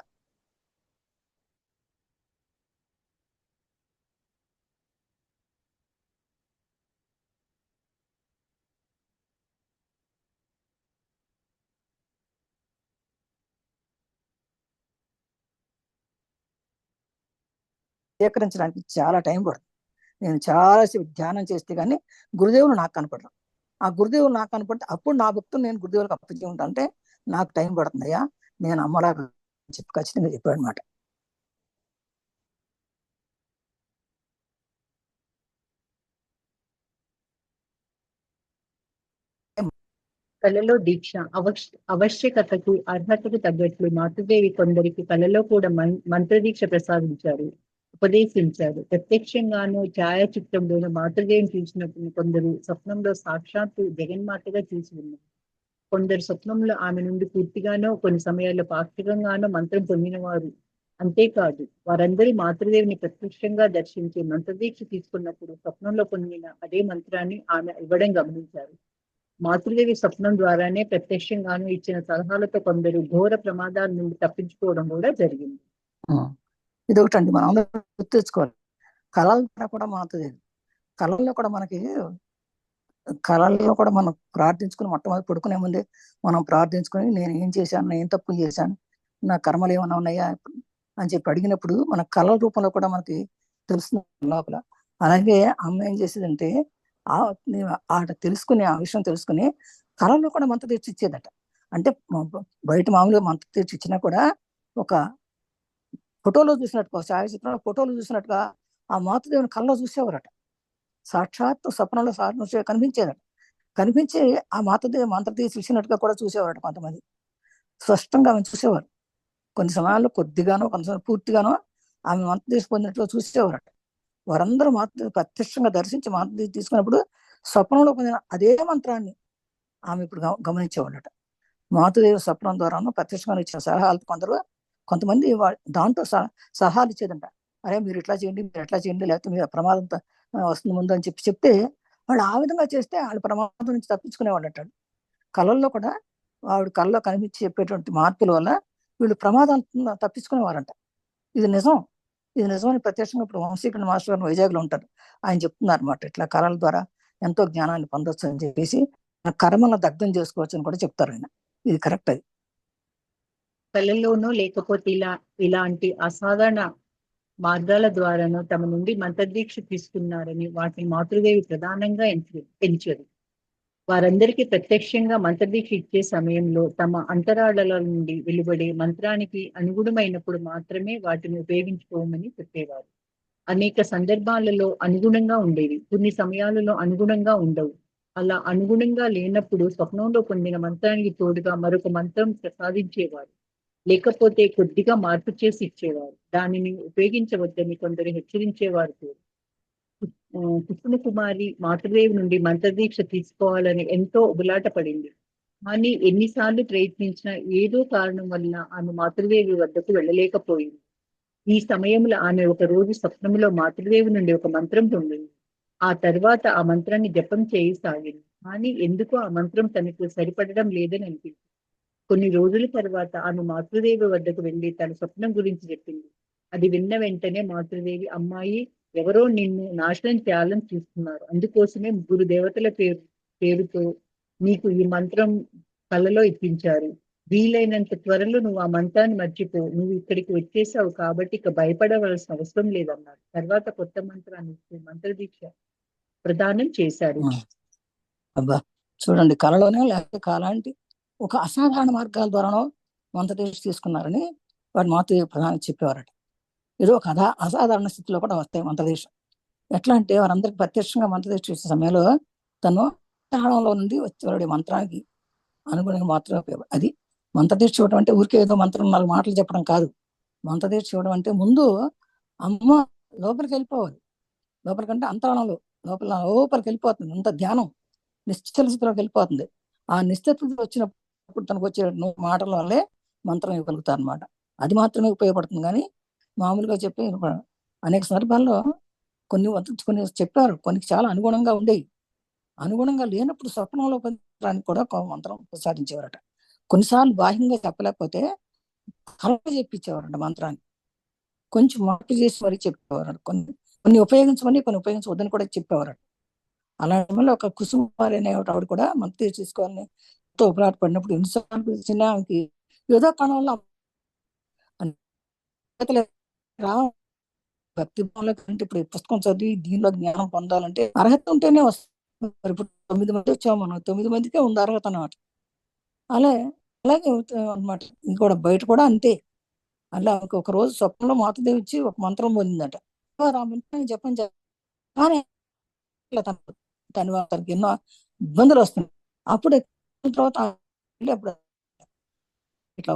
Speaker 1: సేకరించడానికి చాలా టైం పడుతుంది. నేను చాలాసేపు ధ్యానం చేస్తే కానీ గురుదేవులు నాకు కనపడరు. ఆ గురుదేవులు నాకు కనపడితే అప్పుడు నా భక్తులు నేను గురుదేవులకు అప్పచె ఉంటానంటే నాకు టైం పడుతుందయ్యా, నేను అమ్మలాగా చెప్పి ఖచ్చితంగా చెప్పాడు అనమాట.
Speaker 2: కళలో దీక్ష ఆవశ్యకతకు అర్హతకు తగ్గట్లు మాతృదేవి కొందరికి కళలో కూడా మంత్రదీక్ష ప్రసాదించారు. ఉపదేశించాడు. ప్రత్యక్షంగాను ఛాయాచిత్రంలోను మాతృదేవిని చూసినప్పుడు కొందరు స్వప్నంలో సాక్షాత్తు జగన్మాతగా చూసి ఉన్నారు. కొందరు స్వప్నంలో ఆమె నుండి పూర్తిగానో కొన్ని సమయాల్లో పాక్షికంగానో మంత్రం పొందిన వారు. అంతేకాదు వారందరూ మాతృదేవిని ప్రత్యక్షంగా దర్శించి మంత్రదీక్ష తీసుకున్నప్పుడు స్వప్నంలో పొందిన అదే మంత్రాన్ని ఆమె ఇవ్వడం గమనించారు. మాతృదేవి స్వప్నం ద్వారానే ప్రత్యక్షంగాను ఇచ్చిన సలహాలతో కొందరు ఘోర ప్రమాదాల నుండి తప్పించుకోవడం కూడా జరిగింది.
Speaker 1: ఇది ఒకటండి, మనం అందరూ గుర్తు తెచ్చుకోవాలి. కళల ద్వారా కూడా మారుతుంది. కళల్లో కూడా మనం ప్రార్థించుకుని మొట్టమొదటి పడుకునే ముందే మనం ప్రార్థించుకొని నేను ఏం చేశాను, నేను ఏం తప్పు చేశాను, నా కర్మలు ఏమైనా ఉన్నాయా అని చెప్పి అడిగినప్పుడు మన కళల రూపంలో కూడా మనకి తెలుస్తుంది లోపల. అలాగే అమ్మ ఏం చేసేదంటే తెలుసుకుని ఆ విషయం తెలుసుకుని కళల్లో కూడా మంత్ర తీర్చి ఇచ్చేదట. అంటే బయట మామూలుగా మంత్ర తీర్చి ఇచ్చినా కూడా ఒక ఫోటోలో చూసినట్టుగా, ఛాయాచిత్రంలో ఫోటోలో చూసినట్టుగా ఆ మాతృదేవుని కళ్ళలో చూసేవారట. సాక్షాత్తు స్వప్నంలో సాక్షి కనిపించేదట. కనిపించి ఆ మాతృదేవి మంత్ర తీసి ఇచ్చినట్టుగా కూడా చూసేవారట. కొంతమంది స్పష్టంగా ఆమె చూసేవారు. కొన్ని సమయాల్లో కొద్దిగానో కొంతమంది పూర్తిగానో ఆమె మంత్ర తీసి పొందినట్టుగా చూసేవారట. వారందరూ ప్రత్యక్షంగా దర్శించి మంత్ర తీసుకున్నప్పుడు స్వప్నంలో పొందిన అదే మంత్రాన్ని ఆమె ఇప్పుడు గమనించేవాళ్ళట. మాతృదేవి స్వప్నం ద్వారాను ప్రత్యక్షంగా ఇచ్చిన సలహాలు కొంతమంది దాంట్లో సలహాలు ఇచ్చేదంట. అరే మీరు ఇట్లా చేయండి, మీరు ఎట్లా చేయండి, లేకపోతే మీరు ప్రమాదం వస్తుంది ముందు అని చెప్తే వాళ్ళు ఆ విధంగా చేస్తే వాళ్ళు ప్రమాదం నుంచి తప్పించుకునేవాళ్ళు అంటాడు. కళల్లో కూడా ఆవిడ కళ్ళలో కనిపించి చెప్పేటువంటి మార్పుల వల్ల వీళ్ళు ప్రమాదాలు తప్పించుకునేవారంట. ఇది నిజమని ప్రత్యక్షంగా ఇప్పుడు వంశీకరణ మాస్టర్ గారు వైజాగ్లో ఉంటారు. ఆయన చెప్తున్నారు అనమాట. ఇట్లా కళల ద్వారా ఎంతో జ్ఞానాన్ని పొందొచ్చు అని చెప్పేసి కర్మలను దగ్ధం చేసుకోవచ్చు అని కూడా చెప్తారు ఆయన. ఇది కరెక్ట్. అది
Speaker 2: కళల్లోనూ లేకపోతే ఇలాంటి అసాధారణ మార్గాల ద్వారాను తమ నుండి మంత్రదీక్ష తీసుకున్నారని వాటిని మాతృదేవి ప్రధానంగా ఎంచరు. వారందరికీ ప్రత్యక్షంగా మంత్రదీక్ష ఇచ్చే సమయంలో తమ అంతరాళల నుండి వెలువడే మంత్రానికి అనుగుణమైనప్పుడు మాత్రమే వాటిని ఉపయోగించుకోమని చెప్పేవారు. అనేక సందర్భాలలో అనుగుణంగా ఉండేవి, కొన్ని సమయాలలో అనుగుణంగా ఉండవు. అలా అనుగుణంగా లేనప్పుడు స్వప్నంలో పొందిన మంత్రానికి తోడుగా మరొక మంత్రం ప్రసాదించేవారు, లేకపోతే కొద్దిగా మార్పు చేసి ఇచ్చేవారు. దానిని ఉపయోగించవద్దని కొందరు హెచ్చరించేవారు కూడా. కృష్ణ కుమారి మాతృదేవి నుండి మంత్రదీక్ష తీసుకోవాలని ఎంతో ఉబలాట పడింది. కానీ ఎన్నిసార్లు ప్రయత్నించినా ఏదో కారణం వలన ఆమె మాతృదేవి వద్దకు వెళ్ళలేకపోయింది. ఈ సమయంలో ఆమె ఒక రోజు స్వప్నంలో మాతృదేవి నుండి ఒక మంత్రం పొందింది. ఆ తర్వాత ఆ మంత్రాన్ని జపం చేయసాగింది. కానీ ఎందుకో ఆ మంత్రం తనకు సరిపడడం లేదని అనిపించింది. కొన్ని రోజుల తర్వాత ఆమె మాతృదేవి వద్దకు వెళ్లి తన స్వప్నం గురించి చెప్పింది. అది విన్న వెంటనే మాతృదేవి, అమ్మాయి, ఎవరో నిన్ను నాశనం చేయాలని చూస్తున్నారు, అందుకోసమే ముగ్గురు దేవతల పేరుతో నీకు ఈ మంత్రం కళ్ళలో ఇప్పించారు. వీలైనంత త్వరలో నువ్వు ఆ మంత్రాన్ని మర్చిపో, నువ్వు ఇక్కడికి వచ్చేసావు కాబట్టి ఇక భయపడవలసిన అవసరం లేదన్నారు. తర్వాత కొత్త మంత్రాన్ని మంత్రదీక్ష ప్రదానం చేశారు.
Speaker 1: అబ్బా చూడండి, కళలోనే లేకపోతే కాలాంటి ఒక అసాధారణ మార్గాల ద్వారానో మంత్రదీక్ష తీసుకున్నారని వాడు మాతృదేవి ప్రధాని చెప్పేవారట. ఏదో ఒక అసాధారణ స్థితిలో కూడా వస్తాయి మంత్రదీక్ష. ఎట్లా అంటే వారందరికి ప్రత్యక్షంగా మంత్రదీక్ష చేసే సమయంలో తను స్థానంలో నుండి వచ్చే మంత్రానికి అనుగుణంగా మాత్రమే. అది మంత్రదీక్ష ఇవ్వడం అంటే ఊరికే ఏదో మంత్రం 4 మాటలు చెప్పడం కాదు. మంత్రదీక్ష ఇవ్వడం అంటే ముందు అమ్మ లోపలికి వెళ్ళిపోవాలి. లోపలికంటే అంతరాళంలో లోపలికి వెళ్ళిపోతుంది. అంత ధ్యానం నిశ్చల స్థితిలోకి వెళ్ళిపోతుంది. ఆ నిశ్చిత వచ్చినప్పుడు తనకు వచ్చే మాటల వల్లే మంత్రం ఇవ్వగలుగుతారు అనమాట. అది మాత్రమే ఉపయోగపడుతుంది. కానీ మామూలుగా చెప్పి అనేక సందర్భాల్లో కొన్ని చెప్పారు, కొన్ని చాలా అనుగుణంగా ఉండేవి. అనుగుణంగా లేనప్పుడు స్వప్నంలో పొందడానికి కూడా మంత్రం ప్రసాదించేవారట. కొన్నిసార్లు బాహ్యంగా చెప్పలేకపోతే కళగా చెప్పించేవారట మంత్రాన్ని. కొంచెం మార్పు చేసి మరీ చెప్పేవారు. కొన్ని ఉపయోగించమని, కొన్ని ఉపయోగించవద్దని కూడా చెప్పేవారట. అలాంటి వల్ల ఒక కుసుమారి అనే ఆవిడ కూడా మంత్రి తీసుకోవాలని ఎంతో ఉపలాట పడినప్పుడు ఎన్నిసార్లు చిన్న ఆమెకి ఏదో కారణంలో భక్తి భావంలో కంటే ఇప్పుడు పుస్తకం చదివి దీనిలో జ్ఞానం పొందాలంటే అర్హత ఉంటేనే వస్తుంది. ఇప్పుడు 9 మంది వచ్చాము, మనం 9 మందికే ఉంది అర్హత అన్నమాట. అలాగే అనమాట. ఇది కూడా బయట కూడా అంతే. అలా ఒక రోజు స్వప్నంలో మాతృదేవి ఇచ్చి ఒక మంత్రం పొందిందట. ఆ మంత్రాన్ని జపం కానీ తనకి ఎన్నో ఇబ్బందులు వస్తున్నాయి. అప్పుడు తర్వాత అప్పుడు ఇట్లా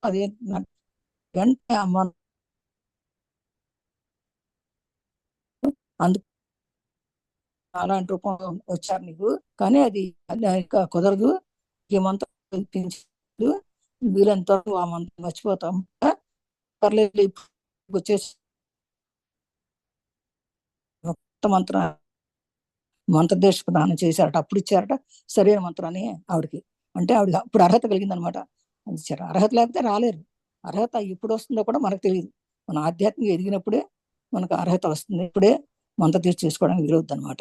Speaker 1: అదే వెంటనే అమ్మ అందుకు అలాంటి రూపంలో వచ్చారు నీకు, కానీ అది ఇంకా కుదరదు. ఈ మంత్రం ఇప్పించు, వీలంత వరకు ఆ మంత్రం మర్చిపోతాం. పర్లేదు ఇప్పుడు వచ్చేసి కొత్త మంత్రదేశ ప్రదానం చేశారట, అప్పుడు ఇచ్చారట సరైన మంత్రాన్ని ఆవిడకి. అంటే ఆవిడ అప్పుడు అర్హత కలిగిందనమాట. అది ఇచ్చారు. అర్హత లేకపోతే రాలేరు. అర్హత ఎప్పుడు వస్తుందో కూడా మనకు తెలియదు. మన ఆధ్యాత్మిక ఎదిగినప్పుడే మనకు అర్హత వస్తుంది. ఇప్పుడే మంత్రదీక్ష చేసుకోవడానికి వీలవుద్ది అనమాట.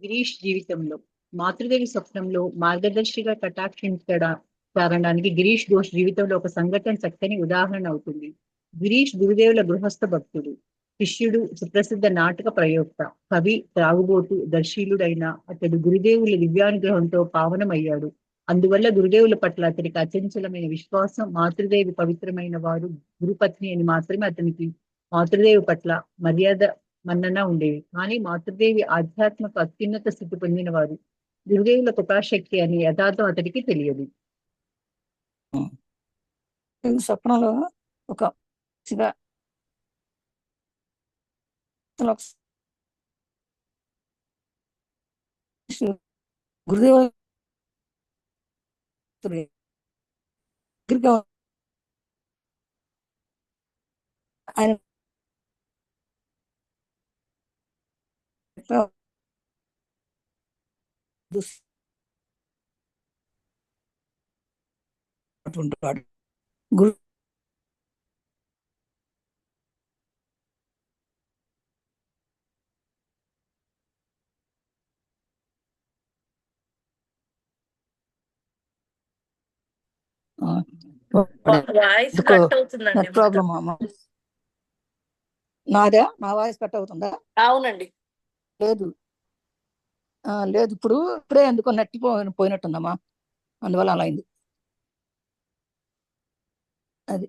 Speaker 2: గిరీష్ జీవితంలో మాతృదేవి స్వప్నంలో మార్గదర్శిగా కటాక్షించడానికి గిరీష్ ఘోష్ జీవితంలో ఒక సంఘటన చక్కని ఉదాహరణ అవుతుంది. గిరీష్ గురుదేవుల గృహస్థ భక్తుడు, శిష్యుడు, సుప్రసిద్ధ నాటక ప్రయోక్త, కవి, త్రాగుబోతు, దర్శీలుడైన అతడు గురుదేవుల దివ్యానుగ్రహంతో పావనమయ్యాడు. అందువల్ల గురుదేవుల పట్ల అతనికి అచంచలమైన విశ్వాసం, మాతృదేవి పవిత్రమైన వారు, గురుపత్ని అని మాత్రమే అతనికి మాతృదేవి పట్ల మర్యాద, మన్నన ఉండేవి. కానీ మాతృదేవి ఆధ్యాత్మిక అత్యున్నత స్థితి పొందిన వారు, గురుదేవుల కృపాశక్తి అనే యథార్థం అతడికి తెలియదు.
Speaker 1: స్వప్నంలో ఒక శివ గురుదేవ ఆయన ఉంటాడు. గురు
Speaker 3: వాయిస్ కట్ అవుతుందండి.
Speaker 1: నెట్ ప్రాబ్లమ్ అమ్మా. నాదా? నా వాయిస్ కట్ అవుతుందా?
Speaker 3: అవునండి.
Speaker 1: లేదు లేదు, ఇప్పుడే ఎందుకో నెట్ పోయినట్టుందమ్మా, అందువల్ల అలా అయింది. అది